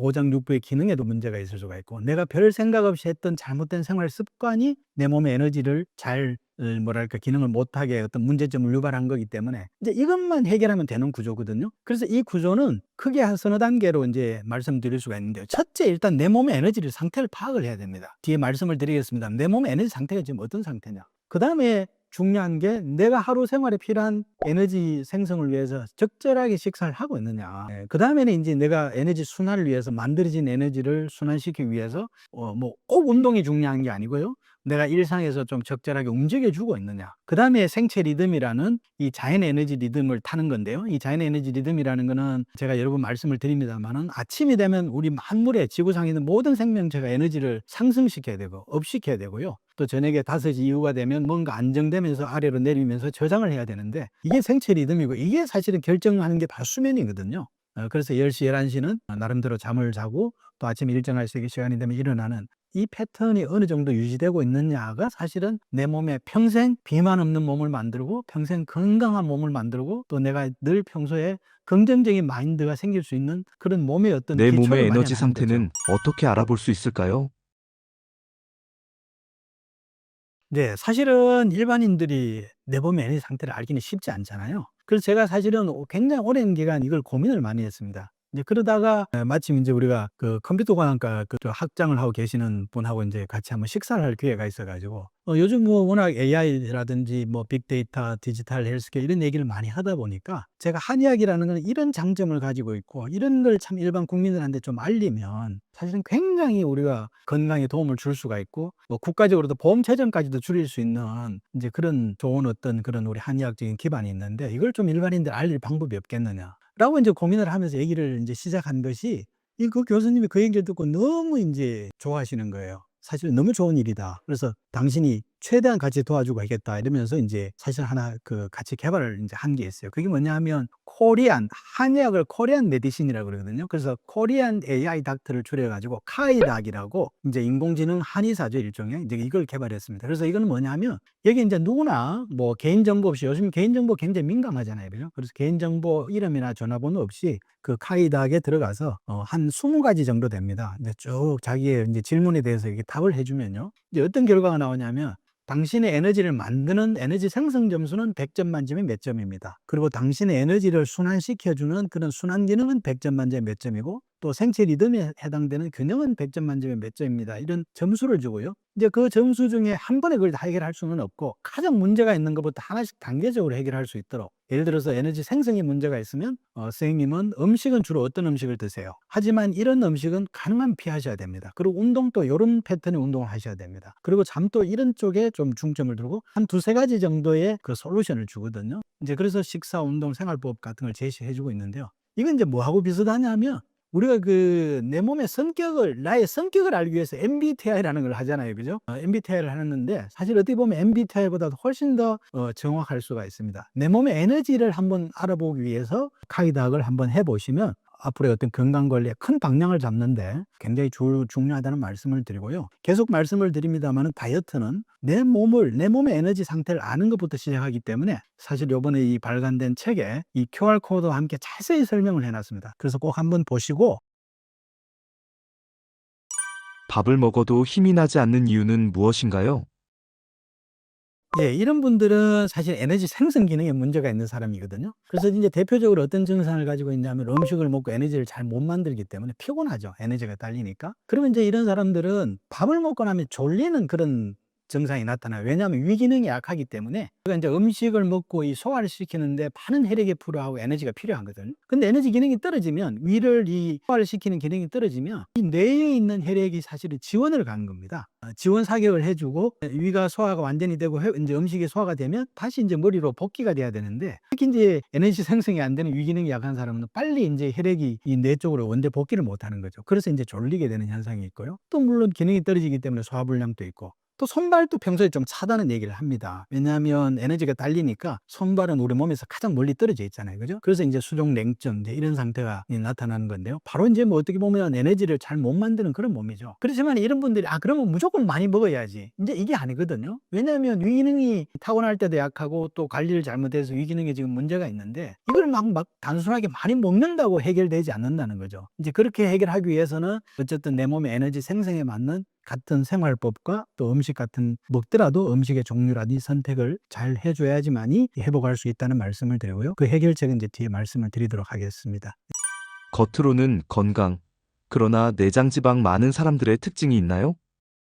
오장육부의 기능에도 문제가 있을 수가 있고, 내가 별 생각 없이 했던 잘못된 생활 습관이 내 몸의 에너지를 잘 뭐랄까 기능을 못하게 어떤 문제점을 유발한 거기 때문에 이제 이것만 해결하면 되는 구조거든요. 그래서 이 구조는 크게 한 서너 단계로 이제 말씀드릴 수가 있는데요. 첫째, 일단 내 몸의 에너지 상태를 파악을 해야 됩니다. 뒤에 말씀을 드리겠습니다. 내 몸의 에너지 상태가 지금 어떤 상태냐. 그 다음에 중요한 게 내가 하루 생활에 필요한 에너지 생성을 위해서 적절하게 식사를 하고 있느냐. 그 다음에는 이제 내가 에너지 순환을 위해서 만들어진 에너지를 순환시키기 위해서 뭐 꼭 운동이 중요한 게 아니고요. 내가 일상에서 좀 적절하게 움직여주고 있느냐. 그 다음에 생체 리듬이라는 이 자연 에너지 리듬을 타는 건데요. 이 자연 에너지 리듬이라는 거는 제가 여러 번 말씀을 드립니다만은 아침이 되면 우리 만물의 지구상에 있는 모든 생명체가 에너지를 상승시켜야 되고 업시켜야 되고요. 또 저녁에 5시 이후가 되면 뭔가 안정되면서 아래로 내리면서 저장을 해야 되는데 이게 생체 리듬이고 이게 사실은 결정하는 게 바로 수면이거든요. 그래서 10시, 11시는 나름대로 잠을 자고 또 아침에 일정할 수 있게 시간이 되면 일어나는 이 패턴이 어느 정도 유지되고 있느냐가 사실은 내 몸에 평생 비만 없는 몸을 만들고 평생 건강한 몸을 만들고 또 내가 늘 평소에 긍정적인 마인드가 생길 수 있는 그런 몸의 어떤 내 기초를 몸의 에너지 마련하는 거죠. 상태는 어떻게 알아볼 수 있을까요? 네. 사실은 일반인들이 내 몸의 에너지 상태를 알기는 쉽지 않잖아요. 그래서 제가 사실은 굉장히 오랜 기간 이걸 고민을 많이 했습니다. 이제 그러다가 마침 인제 우리가 그 컴퓨터공학과 저 학장을 하고 계시는 분하고 인제 같이 한번 식사를 할 기회가 있어 가지고 요즘 뭐 워낙 AI라든지 뭐 빅데이터, 디지털 헬스케어 이런 얘기를 많이 하다 보니까 제가 한의학이라는 건 이런 장점을 가지고 있고 이런 걸 참 일반 국민들한테 좀 알리면 사실은 굉장히 우리가 건강에 도움을 줄 수가 있고 뭐 국가적으로도 보험 재정까지도 줄일 수 있는 인제 그런 좋은 어떤 그런 우리 한의학적인 기반이 있는데 '이걸 좀 일반인들 알릴 방법이 없겠느냐.'라고 인제 고민을 하면서 얘기를 인제 시작한 것이 그 교수님이 그 얘기를 듣고 너무 인제 좋아하시는 거예요. "사실 너무 좋은 일이다. 그래서 당신이 최대한 같이 도와주고 하겠다." 이러면서 인제 사실 하나 같이 개발을 인제 한 게 있어요. 그게 뭐냐 하면 한의학을 코리안 메디신이라고 그러거든요. 그래서 코리안 AI 닥터를 줄여 가지고 카이닥이라고 인제 인공지능 한의사죠, 일종의. 인제 이걸 개발했습니다. 그래서 이거는 뭐냐 하면 여기 인제 누구나 뭐 개인정보 없이 요즘 개인정보 굉장히 민감하잖아요. 그죠? 그래서 개인정보 이름이나 전화번호 없이 그 카이닥에 들어가서 한 20가지 정도 됩니다. 이제 쭉 자기의 인제 질문에 대해서 이렇게 답을 해 주면요. 이제 어떤 결과가 나오냐면 당신의 에너지를 만드는 에너지 생성 점수는 100점 만점에 몇 점입니다. 그리고 당신의 에너지를 순환시켜 주는 그런 순환 기능은 100점 만점에 몇 점이고 또 생체 리듬에 해당되는 균형은 100점 만점에 몇 점입니다. 이런 점수를 주고요. 이제 그 점수 중에 한 번에 그걸 다 해결할 수는 없고 가장 문제가 있는 것부터 하나씩 단계적으로 해결할 수 있도록 예를 들어서 에너지 생성에 문제가 있으면 선생님은 음식은 주로 어떤 음식을 드세요? 하지만 이런 음식은 가능하면 피하셔야 됩니다. 그리고 운동도 이런 패턴의 운동을 하셔야 됩니다. 그리고 잠도 이런 쪽에 좀 중점을 두고 한 두세 가지 정도의 그 솔루션을 주거든요. 이제 그래서 식사, 운동, 생활법 같은 걸 제시해 주고 있는데요. 이건 이제 뭐하고 비슷하냐면 우리가 내 몸의 나의 성격을 알기 위해서 MBTI라는 걸 하잖아요. 그죠? MBTI를 하는데 사실 어떻게 보면 MBTI보다도 훨씬 더 정확할 수가 있습니다. 내 몸의 에너지를 한번 알아보기 위해서 카이닥을 한번 해 보시면 앞으로의 어떤 건강 관리에 큰 방향을 잡는데 굉장히 중요하다는 말씀을 드리고요. 계속 말씀을 드립니다마는 다이어트는 내 몸의 에너지 상태를 아는 것부터 시작하기 때문에 사실 요번에 이 발간된 책에 이 QR 코드와 함께 자세히 설명을 해 놨습니다. 그래서 꼭 한번 보시고 밥을 먹어도 힘이 나지 않는 이유는 무엇인가요? 예, 이런 분들은 사실 에너지 생성 기능에 문제가 있는 사람이거든요. 그래서 이제 대표적으로 어떤 증상을 가지고 있냐면 음식을 먹고 에너지를 잘 못 만들기 때문에 피곤하죠. 에너지가 딸리니까. 그러면 이제 이런 사람들은 밥을 먹고 나면 졸리는 그런 증상이 나타나요. 왜냐하면 위기능이 약하기 때문에. 그러니까 이제 음식을 먹고 이 소화를 시키는데 많은 혈액이 필요하고 에너지가 필요하거든요. 근데 에너지 기능이 떨어지면 이 소화를 시키는 기능이 떨어지면 이 뇌에 있는 혈액이 사실은 지원을 가는 겁니다. 지원 사격을 해주고 위가 소화가 완전히 되고 이제 음식이 소화가 되면 다시 이제 머리로 복귀가 돼야 되는데 특히 이제 에너지 생성이 안 되는 위기능이 약한 사람은 빨리 이제 혈액이 이 뇌 쪽으로 원대 복귀를 못 하는 거죠. 그래서 이제 졸리게 되는 현상이 있고요. 또 물론 기능이 떨어지기 때문에 소화불량도 있고 또 손발도 평소에 좀 차다는 얘기를 합니다. 왜냐하면 에너지가 딸리니까 손발은 우리 몸에서 가장 멀리 떨어져 있잖아요. 그죠? 그래서 이제 수족 냉증 이제 이런 상태가 나타나는 건데요. 바로 이제 뭐 어떻게 보면 에너지를 잘 못 만드는 그런 몸이죠. 그렇지만 이런 분들이 그러면 무조건 많이 먹어야지. 이제 이게 아니거든요. 왜냐하면 위기능이 타고날 때도 약하고 또 관리를 잘못해서 위기능에 지금 문제가 있는데 이걸 막 단순하게 많이 먹는다고 해결되지 않는다는 거죠. 이제 그렇게 해결하기 위해서는 어쨌든 내 몸의 에너지 생성에 맞는 같은 생활법과 또 음식 같은 먹더라도 음식의 종류라든지 선택을 잘 해줘야지만이 회복할 수 있다는 말씀을 드리고요. 그 해결책은 이제 뒤에 말씀을 드리도록 하겠습니다. 겉으로는 건강, 그러나 내장 지방 많은 사람들의 특징이 있나요?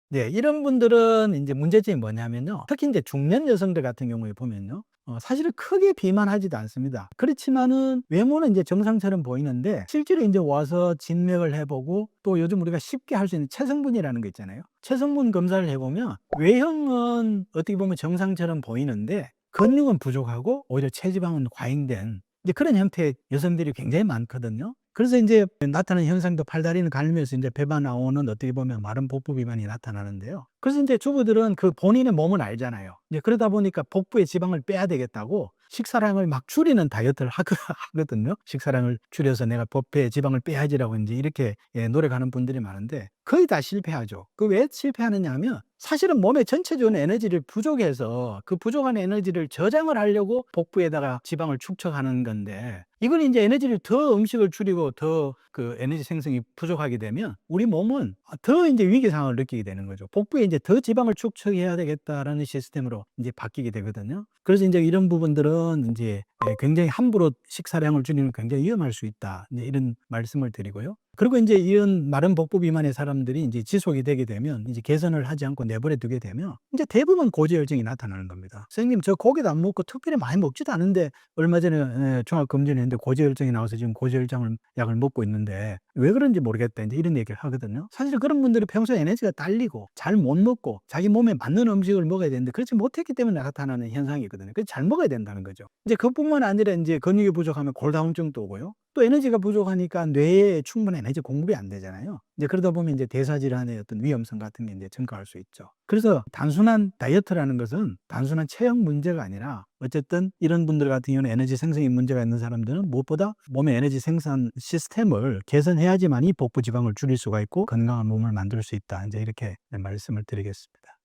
네. 이런 분들은 인제 문제점이 뭐냐면요. 특히 인제 중년 여성들 같은 경우에 보면요. 사실은 크게 비만하지도 않습니다. 그렇지만은 외모는 인제 정상처럼 보이는데 실제로 인제 와서 진맥을 해 보고 또 요즘 우리가 쉽게 할 수 있는 체성분이라는 거 있잖아요. 체성분 검사를 해 보면 외형은 어떻게 보면 정상처럼 보이는데 근육은 부족하고 오히려 체지방은 과잉된 이제 그런 형태의 여성들이 굉장히 많거든요. 그래서 인제 나타나는 현상도 팔다리는 갈면서 인제 배가 나오는 어떻게 보면 마른 복부 비만이 나타나는데요. 그래서 인제 주부들은 그 본인의 몸을 알잖아요. 이제 그러다 보니까 복부의 지방을 빼야 되겠다고 식사량을 막 줄이는 다이어트를 하거든요. 식사량을 줄여서 '내가 복부의 지방을 빼야지.'라고 인제 이렇게 노력하는 분들이 많은데 거의 다 실패하죠. 그 왜 실패하느냐 하면 사실은 몸에 전체적인 에너지를 부족해서 그 부족한 에너지를 저장을 하려고 복부에다가 지방을 축적하는 건데 이건 인제 에너지를 더 음식을 줄이고 더 그 에너지 생성이 부족하게 되면 우리 몸은 더 인제 위기 상황을 느끼게 되는 거죠. '복부에 인제 더 지방을 축적해야 되겠다.'라는 시스템으로 인제 바뀌게 되거든요. 그래서 인제 이런 부분들은 인제 굉장히 함부로 식사량을 줄이면 굉장히 위험할 수 있다. 인제 이런 말씀을 드리고요. 그리고 인제 이런 마른 복부 비만의 사람들이 인제 지속이 되게 되면 이제 개선을 하지 않고 내버려 두게 되면 인제 대부분 고지혈증이 나타나는 겁니다. "선생님 저 고기도 안 먹고 특별히 많이 먹지도 않은데 얼마 전에 종합 검진을 했는데 고지혈증이 나와서 지금 고지혈증을 약을 먹고 있는데 왜 그런지 모르겠다." 인제 이런 얘기를 하거든요. 사실 그런 분들이 평소에 에너지가 딸리고 잘 못 먹고 자기 몸에 맞는 음식을 먹어야 되는데 그렇지 못했기 때문에 나타나는 현상이거든요. 그래서 잘 먹어야 된다는 거죠. 이제 그뿐만 아니라 인제 근육이 부족하면 골다공증도 오고요. 또 에너지가 부족하니까 뇌에 충분한 에너지 공급이 안 되잖아요. 이제 그러다 보면 인제 대사 질환의 어떤 위험성 같은 게 인제 증가할 수 있죠. 그래서 단순한 다이어트라는 것은 단순한 체형 문제가 아니라 어쨌든 이런 분들 같은 경우는 에너지 생성에 문제가 있는 사람들은 무엇보다 몸의 에너지 생산 시스템을 개선해야지만이 복부 지방을 줄일 수가 있고 건강한 몸을 만들 수 있다. 인제 이렇게 말씀을 드리겠습니다.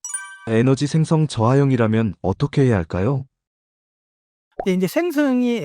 에너지 생성 저하형이라면 어떻게 해야 할까요? 근데 인제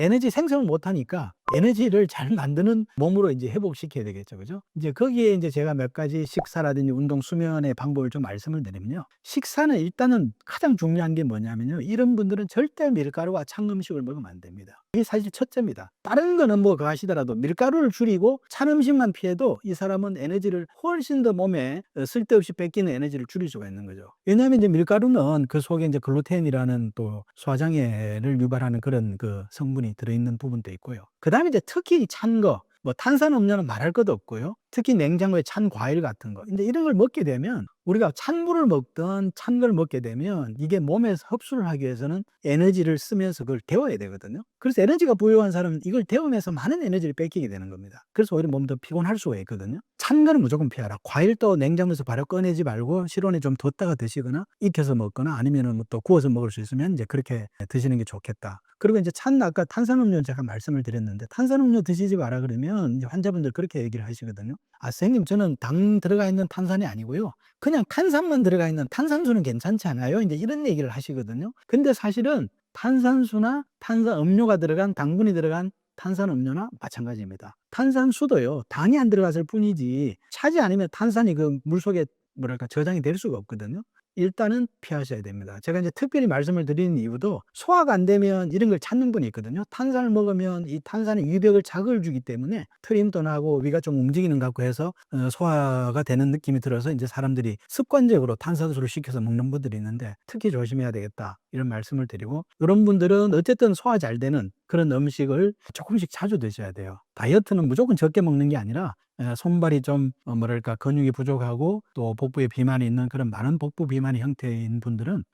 에너지 생성을 못 하니까 에너지를 잘 만드는 몸으로 인제 회복시켜야 되겠죠. 그죠? 인제 거기에 인제 제가 몇 가지 식사라든지 운동, 수면의 방법을 좀 말씀을 드리면요. 식사는 일단은 가장 중요한 게 뭐냐면요. 이런 분들은 절대 밀가루와 찬 음식을 먹으면 안 됩니다. 이게 사실 첫째입니다. 다른 거는 뭐 그거 하시더라도 밀가루를 줄이고 찬 음식만 피해도 이 사람은 에너지를 훨씬 더 몸에 쓸데없이 뺏기는 에너지를 줄일 수가 있는 거죠. 왜냐하면 이제 밀가루는 그 속에 인제 글루텐이라는 또 소화장애를 유발하는 그런 그 성분이 들어있는 부분도 있고요. 그다음에 이제 특히 찬 거, 뭐 탄산음료는 말할 것도 없고요. 특히 냉장고에 찬 과일 같은 거. 근데 이런 걸 먹게 되면 우리가 찬물을 먹든 찬 걸 먹게 되면 이게 몸에서 흡수를 하기 위해서는 에너지를 쓰면서 그걸 데워야 되거든요. 그래서 에너지가 부족한 사람은 이걸 데우면서 많은 에너지를 뺏기게 되는 겁니다. 그래서 오히려 몸도 피곤할 수가 있거든요. 찬 거는 무조건 피하라. 과일도 냉장고에서 바로 꺼내지 말고 실온에 좀 뒀다가 드시거나 익혀서 먹거나 아니면은 뭐 또 구워서 먹을 수 있으면 이제 그렇게 드시는 게 좋겠다. 그리고 인제 아까 탄산음료 제가 말씀을 드렸는데 "탄산음료 드시지 마라." 그러면 인제 환자분들 그렇게 얘기를 하시거든요. "아 선생님 저는 당 들어가 있는 탄산이 아니고요. 그냥 탄산만 들어가 있는 탄산수는 괜찮지 않아요?" 인제 이런 얘기를 하시거든요. 근데 사실은 탄산수나 탄산음료가 들어간 당분이 들어간 탄산음료나 마찬가지입니다. 탄산수도요. 당이 안 들어갔을 뿐이지 차지 않으면 탄산이 그 물속에 뭐랄까 저장이 될 수가 없거든요. 일단은 피하셔야 됩니다. 제가 인제 특별히 말씀을 드리는 이유도 소화가 안 되면 이런 걸 찾는 분이 있거든요. 탄산을 먹으면 이 탄산이 위벽을 자극을 주기 때문에 트림도 나고 위가 좀 움직이는 것 같고 해서 소화가 되는 느낌이 들어서 인제 사람들이 습관적으로 탄산수를 시켜서 먹는 분들이 있는데 특히 조심해야 되겠다 이런 말씀을 드리고 요런 분들은 어쨌든 소화 잘 되는 그런 음식을 조금씩 자주 드셔야 돼요. 다이어트는 무조건 적게 먹는 게 아니라 손발이 좀 뭐랄까 근육이 부족하고 또 복부에 비만이 있는 그런 많은 복부 비만의 형태인 분들은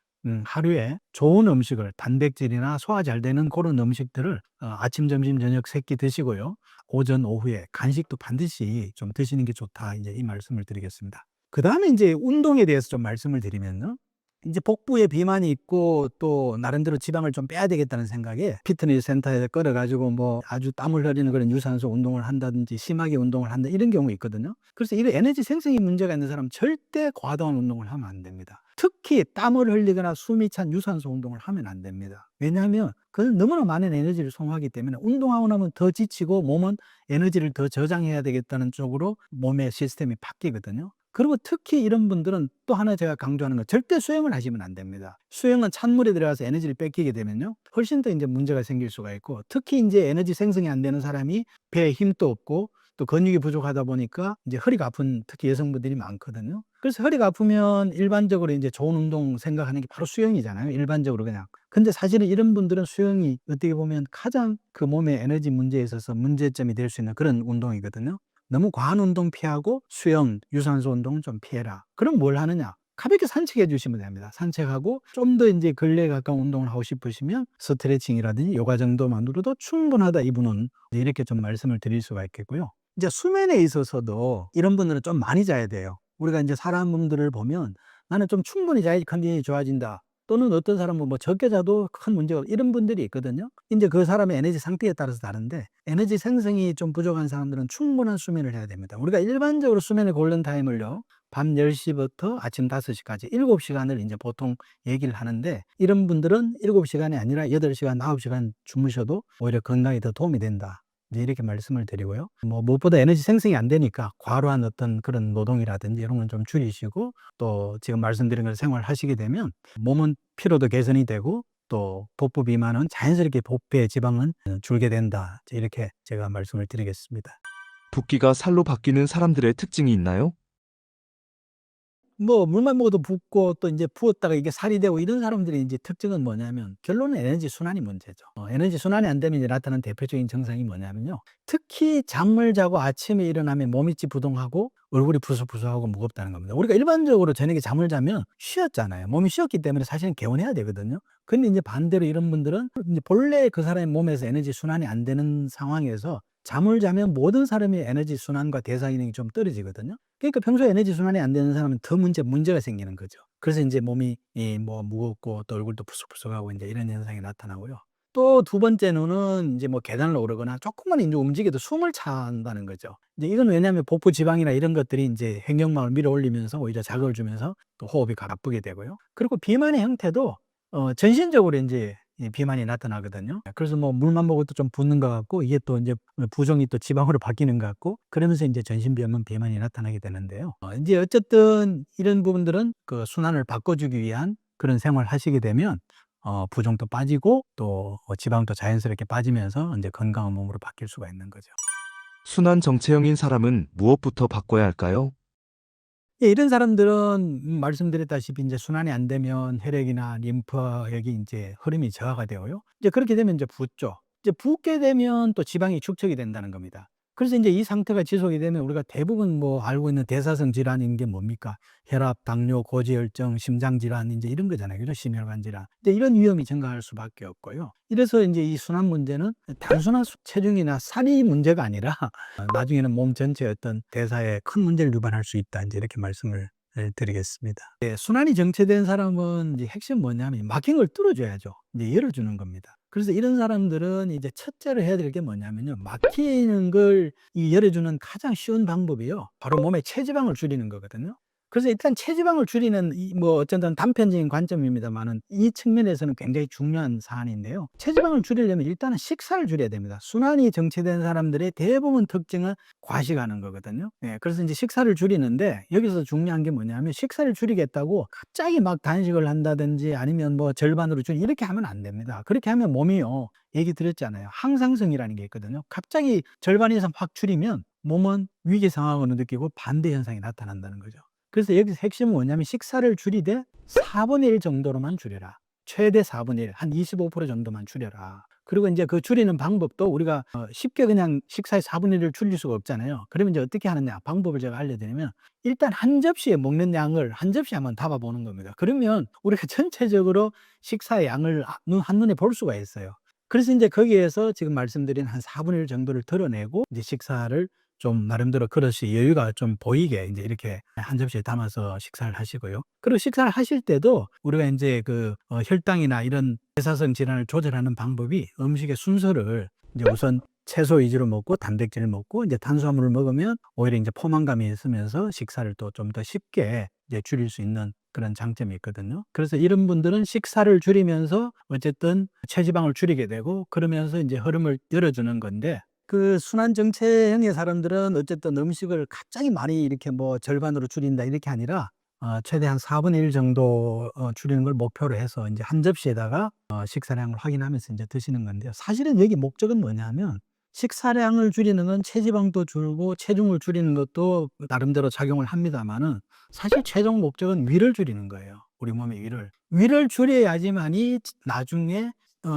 하루에 좋은 음식을 단백질이나 소화 잘 되는 고런 음식들을 아침, 점심, 저녁 3끼 드시고요. 오전, 오후에 간식도 반드시 좀 드시는 게 좋다. 인제 이 말씀을 드리겠습니다. 그다음에 인제 운동에 대해서 좀 말씀을 드리면요. 인제 복부에 비만이 있고 또 나름대로 '지방을 좀 빼야 되겠다.'는 생각에 피트니스 센터에 끌어 가지고 뭐 아주 땀을 흘리는 그런 유산소 운동을 한다든지 심하게 운동을 한다 이런 경우 있거든요. 그래서 이런 에너지 생성에 문제가 있는 사람은 절대 과도한 운동을 하면 안 됩니다. 특히 땀을 흘리거나 숨이 찬 유산소 운동을 하면 안 됩니다. 왜냐하면 그건 너무나 많은 에너지를 소모하기 때문에 운동하고 나면 더 지치고 몸은 에너지를 더 저장해야 되겠다는 쪽으로 몸의 시스템이 바뀌거든요. 그리고 특히 이런 분들은 또 하나 제가 강조하는 건 절대 수영을 하시면 안 됩니다. 수영은 찬물에 들어가서 에너지를 뺏기게 되면요. 훨씬 더 인제 문제가 생길 수가 있고 특히 인제 에너지 생성이 안 되는 사람이 배에 힘도 없고 또 근육이 부족하다 보니까 이제 허리가 아픈 특히 여성분들이 많거든요. 그래서 허리가 아프면 일반적으로 이제 좋은 운동 생각하는 게 바로 수영이잖아요. 일반적으로 그냥. 근데 사실은 이런 분들은 수영이 어떻게 보면 가장 그 몸의 에너지 문제에 있어서 문제점이 될 수 있는 그런 운동이거든요. 너무 과한 운동 피하고 수영, 유산소 운동은 좀 피해라. 그럼 뭘 하느냐? 가볍게 산책해 주시면 됩니다. 산책하고 좀 더 이제 근력에 가까운 운동을 하고 싶으시면 스트레칭이라든지 요가 정도만으로도 충분하다 이분은 이렇게 좀 말씀을 드릴 수가 있겠고요. 이제 수면에 있어서도 이런 분들은 좀 많이 자야 돼요. 우리가 이제 사람들을 보면 나는 좀 충분히 자야지 컨디션이 좋아진다. 또는 어떤 사람은 뭐 적게 자도 큰 문제가 없 이런 분들이 있거든요. 이제 그 사람의 에너지 상태에 따라서 다른데 에너지 생성이 좀 부족한 사람들은 충분한 수면을 해야 됩니다. 우리가 일반적으로 수면의 골든 타임을요. 밤 10시 부터 아침 5시 까지 7시간을 이제 보통 얘기를 하는데 이런 분들은 7시간이 아니라 8시간, 9시간 주무셔도 오히려 건강에 더 도움이 된다. 이제 이렇게 말씀을 드리고요. 뭐 무엇보다 에너지 생성이 안 되니까 과로한 어떤 그런 노동이라든지 이런 건 좀 줄이시고 또 지금 말씀드린 걸 생활하시게 되면 몸은 피로도 개선이 되고 또 복부 비만은 자연스럽게 복부의 지방은 줄게 된다. 이렇게 제가 말씀을 드리겠습니다. 붓기가 살로 바뀌는 사람들의 특징이 있나요? 뭐 물만 먹어도 붓고 또 인제 부었다가 이게 살이 되고 이런 사람들의 인제 특징은 뭐냐면 결론은 에너지 순환이 문제죠. 에너지 순환이 안 되면 이제 나타나는 대표적인 증상이 뭐냐면요. 특히 잠을 자고 아침에 일어나면 몸이 찌부둥하고 얼굴이 부스부스하고 무겁다는 겁니다. 우리가 일반적으로 저녁에 잠을 자면 쉬었잖아요. 몸이 쉬었기 때문에 사실은 개운해야 되거든요. 근데 인제 반대로 이런 분들은 인제 본래 그 사람의 몸에서 에너지 순환이 안 되는 상황에서 잠을 자면 모든 사람의 에너지 순환과 대사 기능이 좀 떨어지거든요. 그러니까 평소에 에너지 순환이 안 되는 사람은 더 문제가 생기는 거죠. 그래서 인제 몸이 뭐 무겁고 또 얼굴도 부스부스하고 인제 이런 현상이 나타나고요. 또 두 번째로는 인제 뭐 계단을 오르거나 쪼끔만 인제 움직여도 숨을 찬다는 거죠. 이제 이건 왜냐하면 복부 지방이나 이런 것들이 인제 횡격막을 밀어 올리면서 오히려 자극을 주면서 또 호흡이 가쁘게 되고요. 그리고 비만의 형태도 전신적으로 인제 이 비만이 나타나거든요. 그래서 뭐 물만 먹어도 좀 붓는 것 같고 이게 또 인제 부종이 또 지방으로 바뀌는 것 같고 그러면서 인제 전신병은 비만이 나타나게 되는데요. 인제 어쨌든 이런 부분들은 그 순환을 바꿔주기 위한 그런 생활을 하시게 되면 부종도 빠지고 또 지방도 자연스럽게 빠지면서 인제 건강한 몸으로 바뀔 수가 있는 거죠. 순환 정체형인 사람은 무엇부터 바꿔야 할까요? 예, 이런 사람들은 말씀드렸다시피 인제 순환이 안 되면 혈액이나 림프혈이 인제 흐름이 저하가 되고요. 이제 그렇게 되면 인제 붓죠. 이제 붓게 되면 또 지방이 축적이 된다는 겁니다. 그래서 인제 이 상태가 지속이 되면 우리가 대부분 뭐 알고 있는 대사성 질환인 게 뭡니까? 혈압, 당뇨, 고지혈증, 심장 질환 인제 이런 거잖아요. 그죠? 심혈관 질환. 이제 이런 위험이 증가할 수밖에 없고요. 이래서 인제 이 순환 문제는 단순한 체중이나 살이 문제가 아니라 나중에는 몸 전체의 어떤 대사에 큰 문제를 유발할 수 있다. 인제 이렇게 말씀을 드리겠습니다. 예, 순환이 정체된 사람은 이제 핵심은 뭐냐면 막힌 걸 뚫어줘야죠. 이제 열어주는 겁니다. 그래서 이런 사람들은 이제 첫째로 해야 될 게 뭐냐면요. 막히는 걸 열어주는 가장 쉬운 방법이요. 바로 몸의 체지방을 줄이는 거거든요. 그래서 일단 체지방을 줄이는 뭐 어쨌든 단편적인 관점입니다만은 이 측면에서는 굉장히 중요한 사안인데요. 체지방을 줄이려면 일단은 식사를 줄여야 됩니다. 순환이 정체된 사람들의 대부분 특징은 과식하는 거거든요. 예, 그래서 이제 식사를 줄이는데 여기서 중요한 게 뭐냐면 식사를 줄이겠다고 갑자기 막 단식을 한다든지 아니면 뭐 절반으로 줄이 이렇게 하면 안 됩니다. 그렇게 하면 몸이요. 얘기 드렸잖아요. 항상성이라는 게 있거든요. 갑자기 절반 이상 확 줄이면 몸은 위기 상황을 느끼고 반대 현상이 나타난다는 거죠. 그래서 여기서 핵심은 뭐냐면 식사를 줄이되 4분의 1 정도로만 줄여라. 최대 4분의 1, 한 25% 정도만 줄여라. 그리고 인제 그 줄이는 방법도 우리가 쉽게 그냥 식사의 4분의 1을 줄일 수가 없잖아요. 그러면 이제 어떻게 하느냐 방법을 제가 알려드리면 일단 한 접시에 먹는 양을 한 접시에 한번 담아 보는 겁니다. 그러면 우리가 전체적으로 식사의 양을 한눈에 볼 수가 있어요. 그래서 인제 거기에서 지금 말씀드린 한 4분의 1 정도를 덜어내고 이제 식사를 좀 나름대로 그릇이 여유가 좀 보이게 인제 이렇게 한 접시에 담아서 식사를 하시고요. 그리고 식사를 하실 때도 우리가 인제 그 혈당이나 이런 대사성 질환을 조절하는 방법이 음식의 순서를 이제 우선 채소 위주로 먹고 단백질을 먹고 이제 탄수화물을 먹으면 오히려 인제 포만감이 있으면서 식사를 또 좀 더 쉽게 이제 줄일 수 있는 그런 장점이 있거든요. 그래서 이런 분들은 식사를 줄이면서 어쨌든 체지방을 줄이게 되고 그러면서 인제 흐름을 열어주는 건데 그 순환 정체형의 사람들은 어쨌든 음식을 갑자기 많이 이렇게 뭐 절반으로 줄인다 이렇게 아니라 최대한 4분의 1 정도 줄이는 걸 목표로 해서 인제 한 접시에다가 식사량을 확인하면서 인제 드시는 건데요. 사실은 여기 목적은 뭐냐면 식사량을 줄이는 건 체지방도 줄고 체중을 줄이는 것도 나름대로 작용을 합니다만은 사실 최종 목적은 위를 줄이는 거예요. 우리 몸의 위를. 위를 줄여야지만이 나중에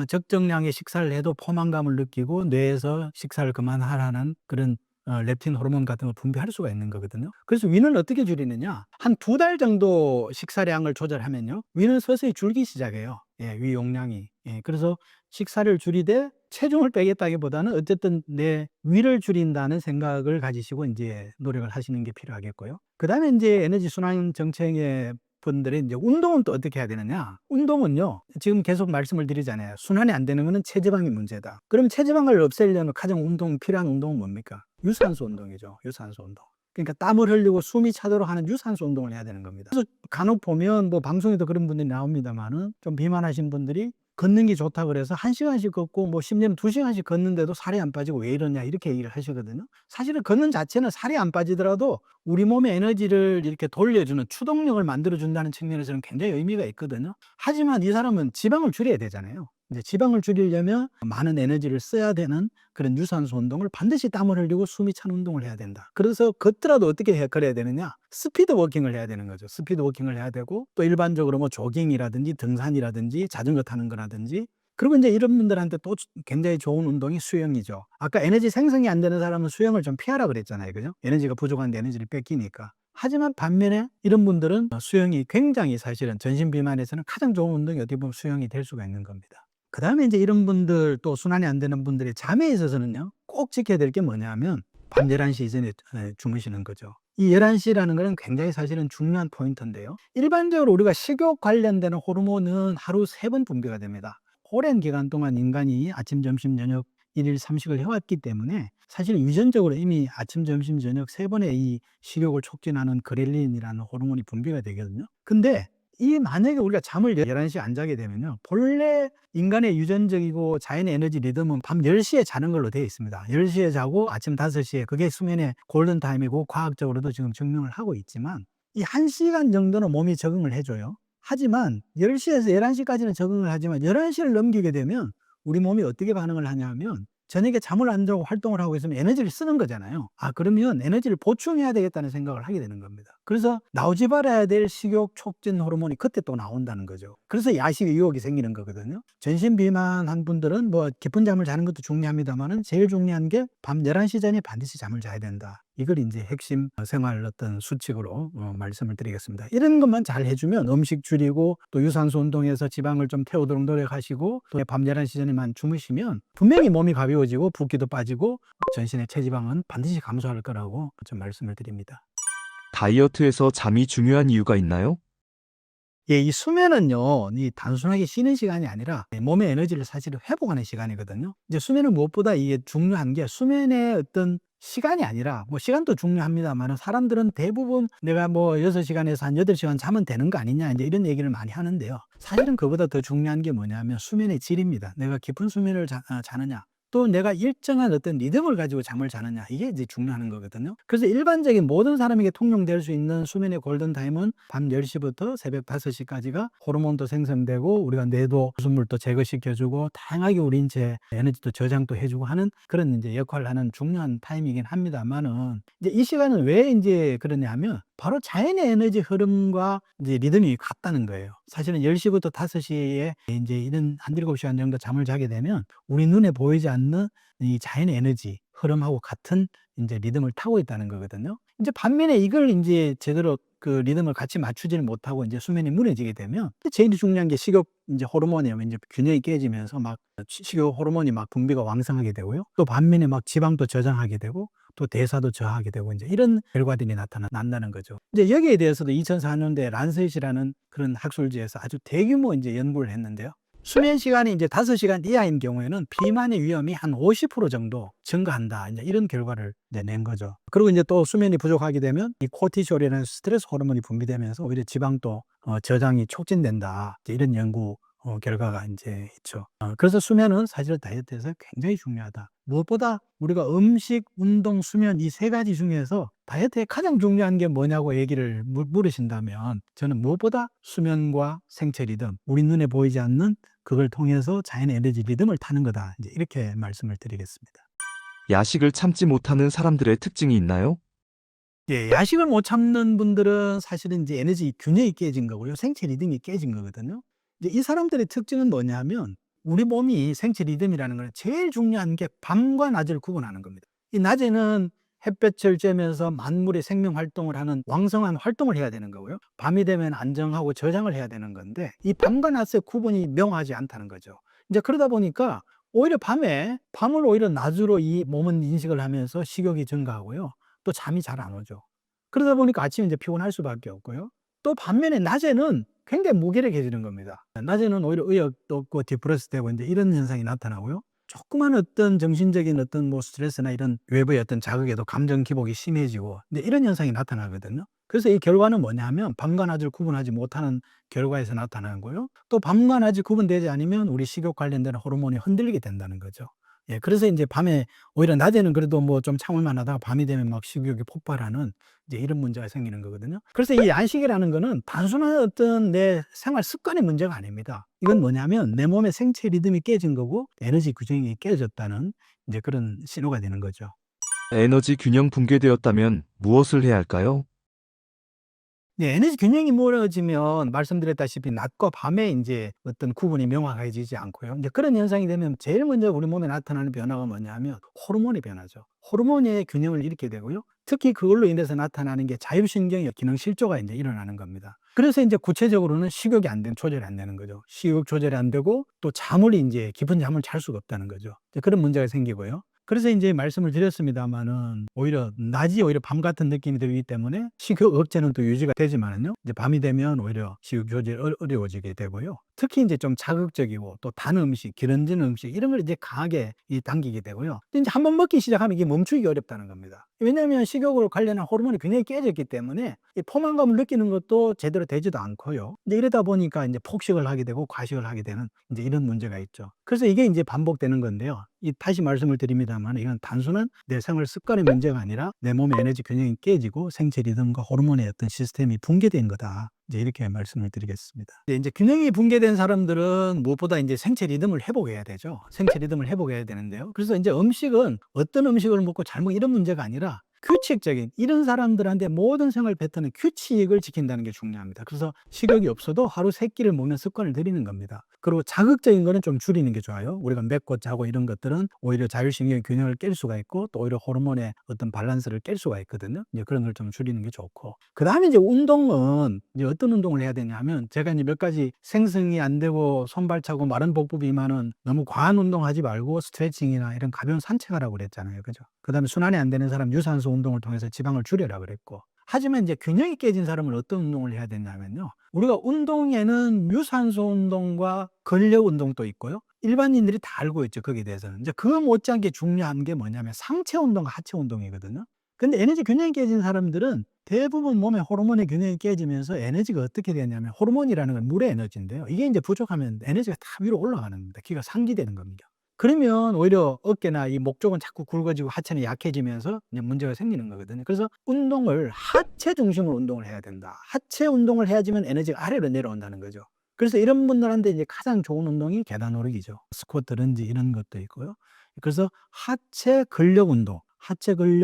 적정량의 식사를 해도 포만감을 느끼고 뇌에서 식사를 그만하라는 그런 렙틴 호르몬 같은 걸 분비할 수가 있는 거거든요. 그래서 위는 어떻게 줄이느냐? 한 2달 정도 식사량을 조절하면요. 위는 서서히 줄기 시작해요. 예, 위 용량이. 예, 그래서 식사를 줄이되 체중을 빼겠다기보다는 어쨌든 내 위를 줄인다는 생각을 가지시고 이제 노력을 하시는 게 필요하겠고요. 그다음에 이제 에너지 순환 정책의 분들이 이제 운동은 또 어떻게 해야 되느냐? 운동은요, 지금 계속 말씀을 드리잖아요. 순환이 안 되는 거는 체지방이 문제다. 그럼 체지방을 없애려면 가장 필요한 운동은 뭡니까? 유산소 운동이죠. 유산소 운동. 그러니까 땀을 흘리고 숨이 차도록 하는 유산소 운동을 해야 되는 겁니다. 그래서 간혹 보면 뭐 방송에도 그런 분들이 나옵니다만은 좀 비만하신 분들이 걷는 게 좋다 그래서 1시간씩 걷고 뭐 심지어는 2시간씩 걷는데도 살이 안 빠지고 왜 이러냐 이렇게 얘기를 하시거든요. 사실은 걷는 자체는 살이 안 빠지더라도 우리 몸의 에너지를 이렇게 돌려주는 추동력을 만들어준다는 측면에서는 굉장히 의미가 있거든요. 하지만 이 사람은 지방을 줄여야 되잖아요. 이제 지방을 줄이려면 많은 에너지를 써야 되는 그런 유산소 운동을 반드시 땀을 흘리고 숨이 찬 운동을 해야 된다. 그래서 걷더라도 어떻게 걸어야 되느냐? 스피드 워킹을 해야 되는 거죠. 스피드 워킹을 해야 되고 또 일반적으로 뭐 조깅이라든지 등산이라든지 자전거 타는 거라든지 그리고 이제 이런 분들한테 또 굉장히 좋은 운동이 수영이죠. 아까 에너지 생성이 안 되는 사람은 수영을 좀 피하라 그랬잖아요. 그죠? 에너지가 부족한데 에너지를 뺏기니까. 하지만 반면에 이런 분들은 수영이 굉장히 사실은 전신 비만에서는 가장 좋은 운동이 어떻게 보면 수영이 될 수가 있는 겁니다. 그다음에 이제 이런 분들 또 순환이 안 되는 분들의 잠에 있어서는요. 꼭 지켜야 될 게 뭐냐면 밤 11시 이전에 주무시는 거죠. 이 11시라는 거는 굉장히 사실은 중요한 포인트인데요. 일반적으로 우리가 식욕 관련되는 호르몬은 하루 3번 분비가 됩니다. 오랜 기간 동안 인간이 아침, 점심, 저녁 일일 3식을 해왔기 때문에 사실 유전적으로 이미 아침, 점심, 저녁 3번의 이 식욕을 촉진하는 그렐린이라는 호르몬이 분비가 되거든요. 근데 이 만약에 우리가 잠을 11시 안 자게 되면요. 본래 인간의 유전적이고 자연의 에너지 리듬은 밤 10시에 자는 걸로 되어 있습니다. 10시에 자고 아침 5시에 그게 수면의 골든타임이고 과학적으로도 지금 증명을 하고 있지만 이 1시간 정도는 몸이 적응을 해줘요. 하지만 10시에서 11시까지는 적응을 하지만 11시를 넘기게 되면 우리 몸이 어떻게 반응을 하냐면 저녁에 잠을 안 자고 활동을 하고 있으면 에너지를 쓰는 거잖아요. 그러면 에너지를 보충해야 되겠다는 생각을 하게 되는 겁니다. 그래서 나오지 말아야 될 식욕 촉진 호르몬이 그때 또 나온다는 거죠. 그래서 야식 유혹이 생기는 거거든요. 전신 비만한 분들은 뭐 깊은 잠을 자는 것도 중요합니다만은 제일 중요한 게 밤 11시 전에 반드시 잠을 자야 된다. 이걸 이제 핵심 생활 어떤 수칙으로 말씀을 드리겠습니다. 이런 것만 잘 해주면 음식 줄이고 또 유산소 운동해서 지방을 좀 태우도록 노력하시고 또 밤 11시 전에만 주무시면 분명히 몸이 가벼워지고 붓기도 빠지고 전신의 체지방은 반드시 감소할 거라고 좀 말씀을 드립니다. 다이어트에서 잠이 중요한 이유가 있나요? 예, 이 수면은요, 이 단순하게 쉬는 시간이 아니라 몸의 에너지를 사실은 회복하는 시간이거든요. 이제 수면은 무엇보다 이게 중요한 게 수면의 어떤 시간이 아니라 뭐 시간도 중요합니다만 사람들은 대부분 내가 뭐 6시간에서 한 8시간 자면 되는 거 아니냐 이제 이런 얘기를 많이 하는데요. 사실은 그보다 더 중요한 게 뭐냐면 수면의 질입니다. 내가 깊은 수면을 자느냐. 또 내가 일정한 어떤 리듬을 가지고 잠을 자느냐 이게 이제 중요한 거거든요. 그래서 일반적인 모든 사람에게 통용될 수 있는 수면의 골든타임은 밤 10시부터 새벽 5시까지가 호르몬도 생성되고 우리가 뇌도 수분물도 제거시켜주고 다양하게 우리 인체 에너지도 저장도 해주고 하는 그런 이제 역할을 하는 중요한 타임이긴 합니다만은 이제 이 시간은 왜 이제 그러냐면 바로 자연의 에너지 흐름과 이제 리듬이 같다는 거예요. 사실은 10시부터 5시에 이제 이런 한 7시간 정도 잠을 자게 되면 우리 눈에 보이지 않는 이 자연의 에너지 흐름하고 같은 이제 리듬을 타고 있다는 거거든요. 이제 반면에 이걸 이제 제대로 그 리듬을 같이 맞추지를 못하고 이제 수면이 무너지게 되면 제일 중요한 게 식욕 이제 호르몬이면 이제 균형이 깨지면서 막 식욕 호르몬이 막 분비가 왕성하게 되고요. 또 반면에 막 지방도 저장하게 되고 또 대사도 저하게 되고 이제 이런 결과들이 난다는 거죠. 이제 여기에 대해서도 2004년도에 란셋이라는 그런 학술지에서 아주 대규모 이제 연구를 했는데요. 수면 시간이 이제 5시간 이하인 경우에는 비만의 위험이 한 50% 정도 증가한다. 이제 이런 결과를 이제 낸 거죠. 그리고 이제 또 수면이 부족하게 되면 이 코티솔이라는 스트레스 호르몬이 분비되면서 오히려 지방도 저장이 촉진된다. 이제 이런 연구 결과가 이제 있죠. 그래서 수면은 사실 다이어트에서 굉장히 중요하다. 무엇보다 우리가 음식, 운동, 수면 이 3가지 중에서 다이어트에 가장 중요한 게 뭐냐고 얘기를 물으신다면 저는 무엇보다 수면과 생체 리듬, 우리 눈에 보이지 않는 그걸 통해서 자연의 에너지 리듬을 타는 거다. 이제 이렇게 말씀을 드리겠습니다. 야식을 참지 못하는 사람들의 특징이 있나요? 예, 야식을 못 참는 분들은 사실은 이제 에너지 균형이 깨진 거고요. 생체 리듬이 깨진 거거든요. 이제 이 사람들의 특징은 뭐냐면 우리 몸이 생체 리듬이라는 거는 제일 중요한 게 밤과 낮을 구분하는 겁니다. 이 낮에는 햇볕을 쬐면서 만물의 생명 활동을 하는 왕성한 활동을 해야 되는 거고요. 밤이 되면 안정하고 저장을 해야 되는 건데 이 밤과 낮의 구분이 명하지 않다는 거죠. 이제 그러다 보니까 오히려 밤을 오히려 낮으로 이 몸은 인식을 하면서 식욕이 증가하고요. 또 잠이 잘 안 오죠. 그러다 보니까 아침에 이제 피곤할 수밖에 없고요. 또 반면에 낮에는 굉장히 무기력해지는 겁니다. 낮에는 오히려 의욕도 없고 디프레스 되고 이제 이런 현상이 나타나고요. 조그만 어떤 정신적인 어떤 뭐 스트레스나 이런 외부의 어떤 자극에도 감정 기복이 심해지고 이제 이런 현상이 나타나거든요. 그래서 이 결과는 뭐냐면 밤과 낮을 구분하지 못하는 결과에서 나타나는 거요. 또 밤과 낮이 구분되지 않으면 우리 식욕 관련된 호르몬이 흔들리게 된다는 거죠. 예, 그래서 이제 밤에 오히려 낮에는 그래도 뭐 좀 참을 만하다가 밤이 되면 막 식욕이 폭발하는 이제 이런 문제가 생기는 거거든요. 그래서 이 안식이라는 거는 단순한 어떤 내 생활 습관의 문제가 아닙니다. 이건 뭐냐면 내 몸의 생체 리듬이 깨진 거고 에너지 균형이 깨졌다는 이제 그런 신호가 되는 거죠. 에너지 균형 붕괴되었다면 무엇을 해야 할까요? 네, 에너지 균형이 무너지면 말씀드렸다시피 낮과 밤에 인제 어떤 구분이 명확해지지 않고요. 이제 그런 현상이 되면 제일 먼저 우리 몸에 나타나는 변화가 뭐냐면 호르몬의 변화죠. 호르몬의 균형을 잃게 되고요. 특히 그걸로 인해서 나타나는 게 자율신경의 기능 실조가 인제 일어나는 겁니다. 그래서 인제 구체적으로는 식욕이 조절이 안 되는 거죠. 식욕 조절이 안 되고 또 잠을 인제 깊은 잠을 잘 수가 없다는 거죠. 이제 그런 문제가 생기고요. 그래서 인제 말씀을 드렸습니다마는 오히려 낮이 오히려 밤 같은 느낌이 들기 때문에 식욕 억제는 또 유지가 되지만은요. 이제 밤이 되면 오히려 식욕 조절이 어려워지게 되고요. 특히 인제 좀 자극적이고 또 단 음식, 기름진 음식 이런 걸 이제 강하게 당기게 되고요. 근데 인제 한번 먹기 시작하면 이게 멈추기가 어렵다는 겁니다. 왜냐하면 식욕으로 관련한 호르몬이 굉장히 깨졌기 때문에 이 포만감을 느끼는 것도 제대로 되지도 않고요. 이제 이러다 보니까 인제 폭식을 하게 되고 과식을 하게 되는 인제 이런 문제가 있죠. 그래서 이게 인제 반복되는 건데요. 다시 말씀을 드립니다만 이건 단순한 내 생활 습관의 문제가 아니라 내 몸의 에너지 균형이 깨지고 생체 리듬과 호르몬의 어떤 시스템이 붕괴된 거다. 이제 이렇게 말씀을 드리겠습니다. 근데 인제 균형이 붕괴된 사람들은 무엇보다 인제 생체 리듬을 회복해야 되죠. 생체 리듬을 회복해야 되는데요. 그래서 인제 음식은 어떤 음식을 먹고 잘 먹고 이런 문제가 아니라 규칙적인 이런 사람들한테 모든 생활 패턴은 규칙을 지킨다는 게 중요합니다. 그래서 식욕이 없어도 하루 3 끼를 먹는 습관을 들이는 겁니다. 그리고 자극적인 거는 좀 줄이는 게 좋아요. 우리가 맵고 짜고 이런 것들은 오히려 자율신경의 균형을 깰 수가 있고 또 오히려 호르몬의 어떤 밸런스를 깰 수가 있거든요. 이제 그런 걸 좀 줄이는 게 좋고. 그다음에 이제 운동은 이제 어떤 운동을 해야 되냐면 제가 이제 몇 가지 생성이 안 되고 손발 차고 마른 복부 비만은 너무 과한 운동하지 말고 스트레칭이나 이런 가벼운 산책하라고 그랬잖아요. 그죠? 그다음에 순환이 안 되는 사람 유산소 운동을 통해서 지방을 줄여라 그랬고. 하지만 이제 균형이 깨진 사람은 어떤 운동을 해야 되냐면요. 우리가 운동에는 유산소 운동과 근력 운동도 있고요. 일반인들이 다 알고 있죠. 거기에 대해서는. 이제 그 못지않게 중요한 게 뭐냐면 상체 운동과 하체 운동이거든요. 근데 에너지 균형이 깨진 사람들은 대부분 몸의 호르몬의 균형이 깨지면서 에너지가 어떻게 되냐면 호르몬이라는 건 물의 에너지인데요. 이게 이제 부족하면 에너지가 다 위로 올라가는 겁니다. 기가 상기되는 겁니다. 그러면 오히려 어깨나 이 목 쪽은 자꾸 굵어지고 하체는 약해지면서 이제 문제가 생기는 거거든요. 그래서 운동을 하체 중심으로 운동을 해야 된다. 하체 운동을 해야지만 에너지가 아래로 내려온다는 거죠. 그래서 이런 분들한테 이제 가장 좋은 운동이 계단 오르기죠. 스쿼트, 런지 이런 것도 있고요. 그래서 하체 근력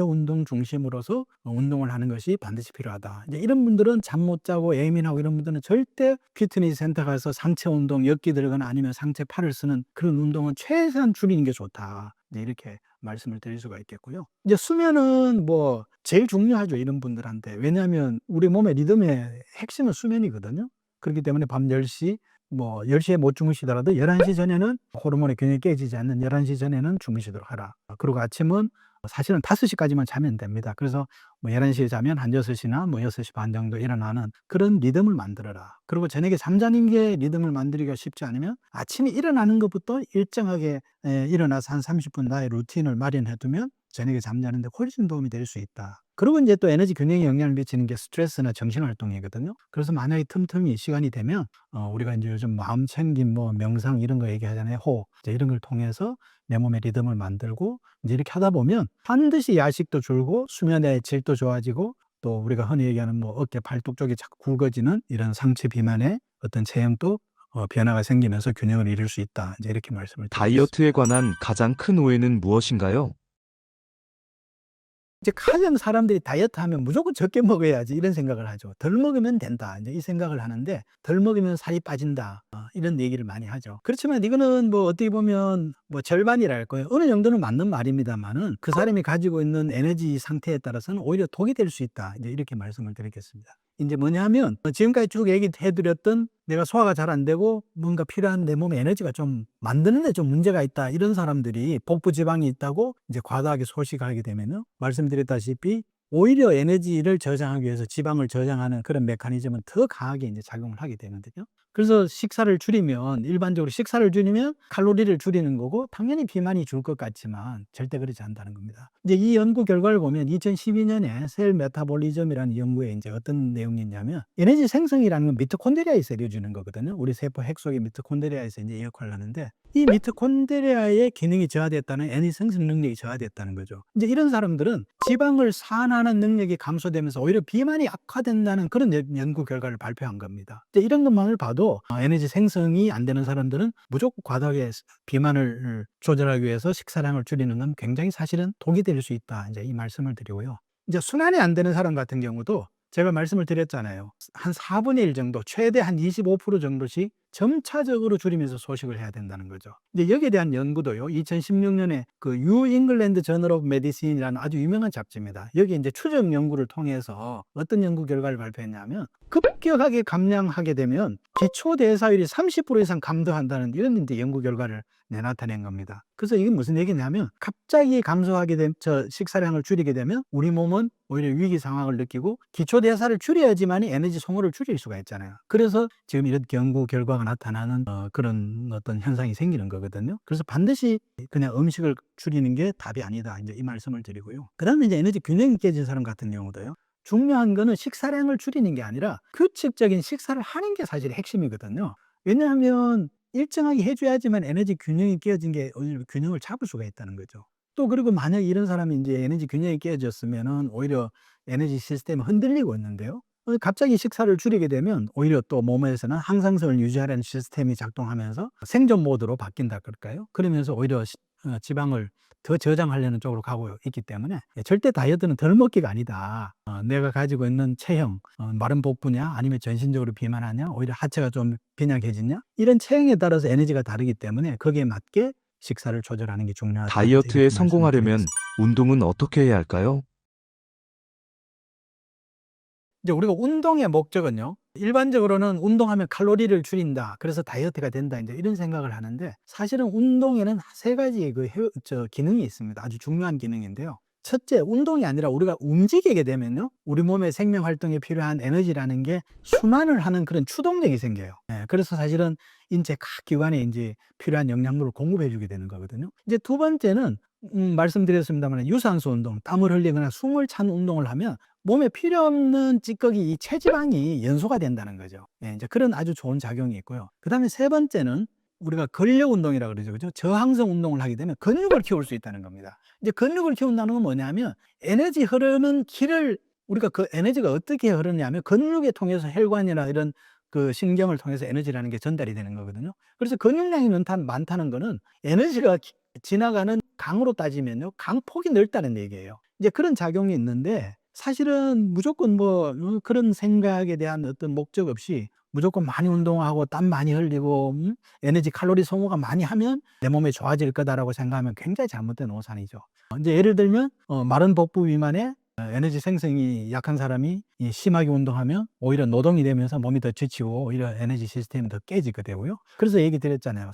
운동 중심으로서 운동을 하는 것이 반드시 필요하다. 이제 이런 분들은 잠 못 자고 예민하고 이런 분들은 절대 피트니스 센터 가서 상체 운동, 역기 들거나 아니면 상체 팔을 쓰는 그런 운동은 최대한 줄이는 게 좋다. 이제 이렇게 말씀을 드릴 수가 있겠고요. 이제 수면은 뭐 제일 중요하죠, 이런 분들한테. 왜냐하면 우리 몸의 리듬의 핵심은 수면이거든요. 그렇기 때문에 밤 10시, 뭐 10시에 못 주무시더라도 11시 전에는 호르몬의 균형이 깨지지 않는 11시 전에는 주무시도록 하라. 그리고 아침은 사실은 5시까지만 자면 됩니다. 그래서 뭐 11시에 자면 한 6시나 뭐 6시 반 정도 일어나는 그런 리듬을 만들어라. 그리고 저녁에 잠자는 게 리듬을 만들기가 쉽지 않으면 아침에 일어나는 것부터 일정하게 일어나서 한 30분 나의 루틴을 마련해 두면 저녁에 잠자는 데 훨씬 도움이 될 수 있다. 그리고 인제 또 에너지 균형에 영향을 미치는 게 스트레스나 정신 활동이거든요. 그래서 만약에 틈틈이 시간이 되면 우리가 인제 요즘 마음 챙김 뭐 명상 이런 거 얘기하잖아요. 호흡. 이제 이런 걸 통해서 내 몸의 리듬을 만들고 인제 이렇게 하다 보면 반드시 야식도 줄고 수면의 질도 좋아지고 또 우리가 흔히 얘기하는 뭐 어깨 팔뚝 쪽이 자꾸 굵어지는 이런 상체 비만의 어떤 체형도 변화가 생기면서 균형을 이룰 수 있다. 이제 이렇게 말씀을 드리겠습니다. 다이어트에 관한 가장 큰 오해는 무엇인가요? 이제 가령 사람들이 다이어트 하면 무조건 적게 먹어야지 이런 생각을 하죠. 덜 먹으면 된다. 이제 이 생각을 하는데 덜 먹으면 살이 빠진다. 이런 얘기를 많이 하죠. 그렇지만 이거는 뭐 어떻게 보면 뭐 절반이랄까요. 어느 정도는 맞는 말입니다만은 그 사람이 가지고 있는 에너지 상태에 따라서는 오히려 독이 될 수 있다. 이제 이렇게 말씀을 드리겠습니다. 이제 뭐냐면 지금까지 쭉 얘기해드렸던 내가 소화가 잘 안 되고 뭔가 필요한 내 몸에 에너지가 좀 만드는데 좀 문제가 있다. 이런 사람들이 복부 지방이 있다고 이제 과다하게 소식하게 되면은 말씀드렸다시피 오히려 에너지를 저장하기 위해서 지방을 저장하는 그런 메커니즘은 더 강하게 이제 작용을 하게 되거든요. 그래서 식사를 줄이면 일반적으로 식사를 줄이면 칼로리를 줄이는 거고 당연히 비만이 줄 것 같지만 절대 그렇지 않다는 겁니다. 이제 이 연구 결과를 보면 2012년에 셀 메타볼리즘이라는 연구에 이제 어떤 내용이 있냐면 에너지 생성이라는 건 미토콘드리아에서 이루어지는 거거든요. 우리 세포 핵 속의 미토콘드리아에서 이제 이 역할을 하는데 이 미토콘드리아의 기능이 저하됐다는 에너지 생성 능력이 저하됐다는 거죠. 이제 이런 사람들은 지방을 산화하는 능력이 감소되면서 오히려 비만이 악화된다는 그런 연구 결과를 발표한 겁니다. 이제 이런 것만을 봐도 에너지 생성이 안 되는 사람들은 무조건 과다하게 비만을 조절하기 위해서 식사량을 줄이는 건 굉장히 사실은 독이 될 수 있다. 이제 이 말씀을 드리고요. 이제 순환이 안 되는 사람 같은 경우도 제가 말씀을 드렸잖아요. 한 4분의 1 정도, 최대 한 25% 정도씩 점차적으로 줄이면서 소식을 해야 된다는 거죠. 이제 여기에 대한 연구도요, 2016년에 그 뉴 잉글랜드 저널 오브 메디신이라는 아주 유명한 잡지입니다. 여기 이제 추적 연구를 통해서 어떤 연구 결과를 발표했냐면 급격하게 감량하게 되면 기초 대사율이 30% 이상 감소한다는 이런 이제 연구 결과를 나타낸 겁니다. 그래서 이게 무슨 얘기냐면 갑자기 감소하게 된 식사량을 줄이게 되면 우리 몸은 오히려 위기 상황을 느끼고 기초 대사를 줄여야지만이 에너지 소모를 줄일 수가 있잖아요. 그래서 지금 이런 연구 결과가 나타나는 그런 어떤 현상이 생기는 거거든요. 그래서 반드시 그냥 음식을 줄이는 게 답이 아니다. 이제 이 말씀을 드리고요. 그다음에 이제 에너지 균형이 깨진 사람 같은 경우도요. 중요한 거는 식사량을 줄이는 게 아니라 규칙적인 식사를 하는 게 사실 핵심이거든요. 왜냐하면 일정하게 해줘야지만 에너지 균형이 깨어진 게 오히려 균형을 잡을 수가 있다는 거죠. 또 그리고 만약에 이런 사람이 이제 에너지 균형이 깨어졌으면은 오히려 에너지 시스템이 흔들리고 있는데요. 갑자기 식사를 줄이게 되면 오히려 또 몸에서는 항상성을 유지하려는 시스템이 작동하면서 생존 모드로 바뀐다 그럴까요? 그러면서 오히려 지방을 더 저장하려는 쪽으로 가고 있기 때문에 절대 다이어트는 덜 먹기가 아니다. 내가 가지고 있는 체형, 마른 복부냐 아니면 전신적으로 비만하냐 오히려 하체가 좀 빈약해지냐 이런 체형에 따라서 에너지가 다르기 때문에 거기에 맞게 식사를 조절하는 게 중요하다. 다이어트에 이렇게 말씀을 성공하려면 드리겠습니다. 운동은 어떻게 해야 할까요? 이제 우리가 운동의 목적은요. 일반적으로는 운동하면 칼로리를 줄인다. 그래서 다이어트가 된다. 이제 이런 생각을 하는데 사실은 운동에는 세 가지의 기능이 있습니다. 아주 중요한 기능인데요. 첫째, 운동이 아니라 우리가 움직이게 되면요. 우리 몸의 생명 활동에 필요한 에너지라는 게 순환을 하는 그런 추동력이 생겨요. 그래서 사실은 인체 각 기관에 이제 필요한 영양분을 공급해 주게 되는 거거든요. 이제 두 번째는 말씀드렸습니다만 유산소 운동, 땀을 흘리거나 숨을 차는 운동을 하면 몸에 필요 없는 찌꺼기 이 체지방이 연소가 된다는 거죠. 이제 그런 아주 좋은 작용이 있고요. 그다음에 세 번째는 우리가 근력 운동이라고 그러죠. 그죠? 저항성 운동을 하게 되면 근육을 키울 수 있다는 겁니다. 이제 근육을 키운다는 건 뭐냐면 에너지 흐르는 길을 우리가 그 에너지가 어떻게 흐르냐면 근육에 통해서 혈관이나 이런 그 신경을 통해서 에너지라는 게 전달이 되는 거거든요. 그래서 근육량이 많다는 거는 에너지가 지나가는 강으로 따지면요. 강폭이 넓다는 얘기예요. 이제 그런 작용이 있는데 사실은 무조건 뭐 그런 생각에 대한 어떤 목적 없이 무조건 많이 운동하고 땀 많이 흘리고 에너지 칼로리 소모가 많이 하면 내 몸에 좋아질 거다라고 생각하면 굉장히 잘못된 오산이죠. 이제 예를 들면 마른 복부 비만에 에너지 생성이 약한 사람이 심하게 운동하면 오히려 노동이 되면서 몸이 더 지치고 오히려 에너지 시스템이 더 깨지게 되고요. 그래서 얘기 드렸잖아요.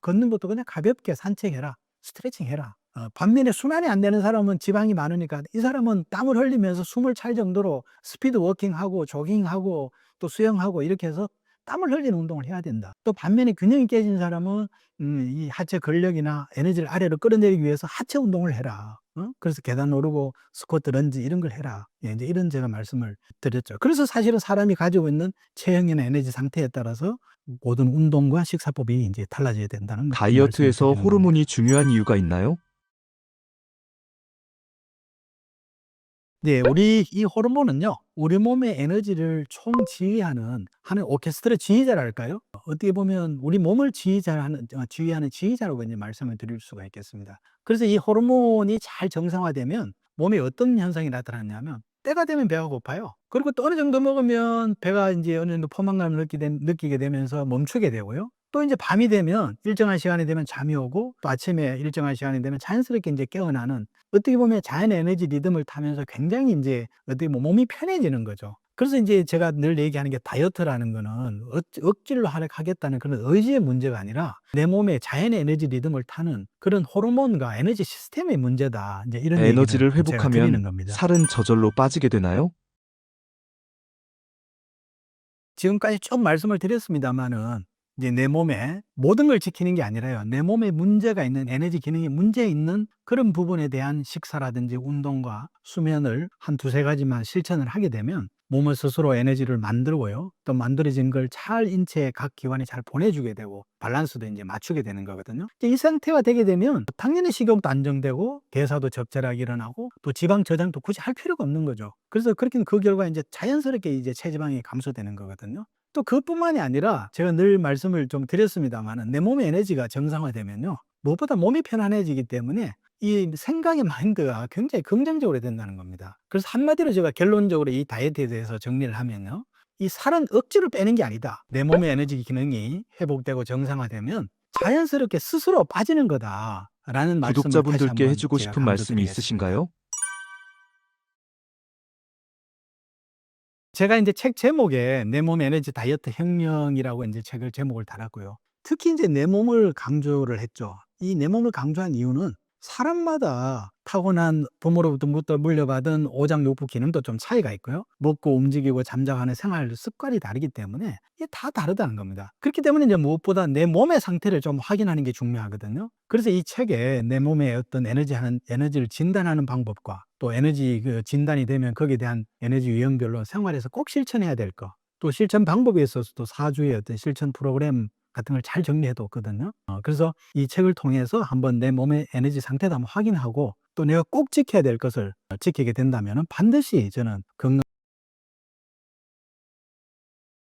걷는 것도 그냥 가볍게 산책해라. 스트레칭 해라. 반면에 순환이 안 되는 사람은 지방이 많으니까 이 사람은 땀을 흘리면서 숨을 찰 정도로 스피드 워킹하고 조깅하고 또 수영하고 이렇게 해서 땀을 흘리는 운동을 해야 된다. 또 반면에 균형이 깨진 사람은 이 하체 근력이나 에너지를 아래로 끌어내리기 위해서 하체 운동을 해라. 그래서 계단 오르고 스쿼트, 런지 이런 걸 해라. 이제 이런 제가 말씀을 드렸죠. 그래서 사실은 사람이 가지고 있는 체형이나 에너지 상태에 따라서 모든 운동과 식사법이 이제 달라져야 된다는 말씀을 다이어트에서 드리는 겁니다. 호르몬이 중요한 이유가 있나요? 네, 우리 이 호르몬은요, 우리 몸의 에너지를 총지휘하는 오케스트라 지휘자랄까요? 어떻게 보면 우리 몸을 지휘하는 지휘자라고 이제 말씀을 드릴 수가 있겠습니다. 그래서 이 호르몬이 잘 정상화되면 몸에 어떤 현상이 나타나냐면 때가 되면 배가 고파요. 그리고 또 어느 정도 먹으면 배가 이제 어느 정도 포만감을 느끼게 되면서 멈추게 되고요. 또 이제 밤이 되면 일정한 시간이 되면 잠이 오고 또 아침에 일정한 시간이 되면 자연스럽게 이제 깨어나는, 어떻게 보면 자연의 에너지 리듬을 타면서 굉장히 이제 어떻게 보면 몸이 편해지는 거죠. 그래서 이제 제가 늘 얘기하는 게 다이어트라는 거는 억지로 하겠다는 그런 의지의 문제가 아니라 내 몸에 자연의 에너지 리듬을 타는 그런 호르몬과 에너지 시스템의 문제다. 이제 이런 얘기를 에너지를 제가 드리는 회복하면 겁니다. 살은 저절로 빠지게 되나요? 지금까지 쭉 말씀을 드렸습니다마는 이제 내 몸에 모든 걸 지키는 게 아니라요. 내 몸에 문제가 있는 에너지 기능이 문제 있는 그런 부분에 대한 식사라든지 운동과 수면을 한 두세 가지만 실천을 하게 되면 몸을 스스로 에너지를 만들고요. 또 만들어진 걸 잘 인체의 각 기관에 잘 보내주게 되고 밸런스도 이제 맞추게 되는 거거든요. 이제 이 상태가 되게 되면 당연히 식욕도 안정되고 대사도 적절하게 일어나고 또 지방 저장도 굳이 할 필요가 없는 거죠. 그래서 그렇게 그 결과 이제 자연스럽게 이제 체지방이 감소되는 거거든요. 또 그것뿐만이 아니라 제가 늘 말씀을 좀 드렸습니다마는 내 몸의 에너지가 정상화되면요, 무엇보다 몸이 편안해지기 때문에 이 생각의 마인드가 굉장히 긍정적으로 된다는 겁니다. 그래서 한마디로 제가 결론적으로 이 다이어트에 대해서 정리를 하면요, 이 살은 억지로 빼는 게 아니다. 내 몸의 에너지 기능이 회복되고 정상화되면 자연스럽게 스스로 빠지는 거다라는 말씀을 다시 구독자분들께 한번 해주고 제가 싶은 말씀이 강조드리겠습니다. 있으신가요? 제가 이제 책 제목에 내 몸의 에너지 다이어트 혁명이라고 이제 책을 제목을 달았고요. 특히 이제 내 몸을 강조를 했죠. 이 내 몸을 강조한 이유는 사람마다 타고난 부모로부터 물려받은 오장육부 기능도 좀 차이가 있고요. 먹고 움직이고 잠자고 하는 생활 습관이 다르기 때문에 이게 다 다르다는 겁니다. 그렇기 때문에 이제 무엇보다 내 몸의 상태를 좀 확인하는 게 중요하거든요. 그래서 이 책에 내 몸의 어떤 에너지를 진단하는 방법과 또 에너지 그 진단이 되면 거기에 대한 에너지 유형별로 생활에서 꼭 실천해야 될 거, 또 실천 방법에 있어서도 4주의 어떤 실천 프로그램 같은 걸 잘 정리해 뒀거든요. 그래서 이 책을 통해서 한번 내 몸의 에너지 상태도 한번 확인하고 또 내가 꼭 지켜야 될 것을 지키게 된다면 반드시 저는 건강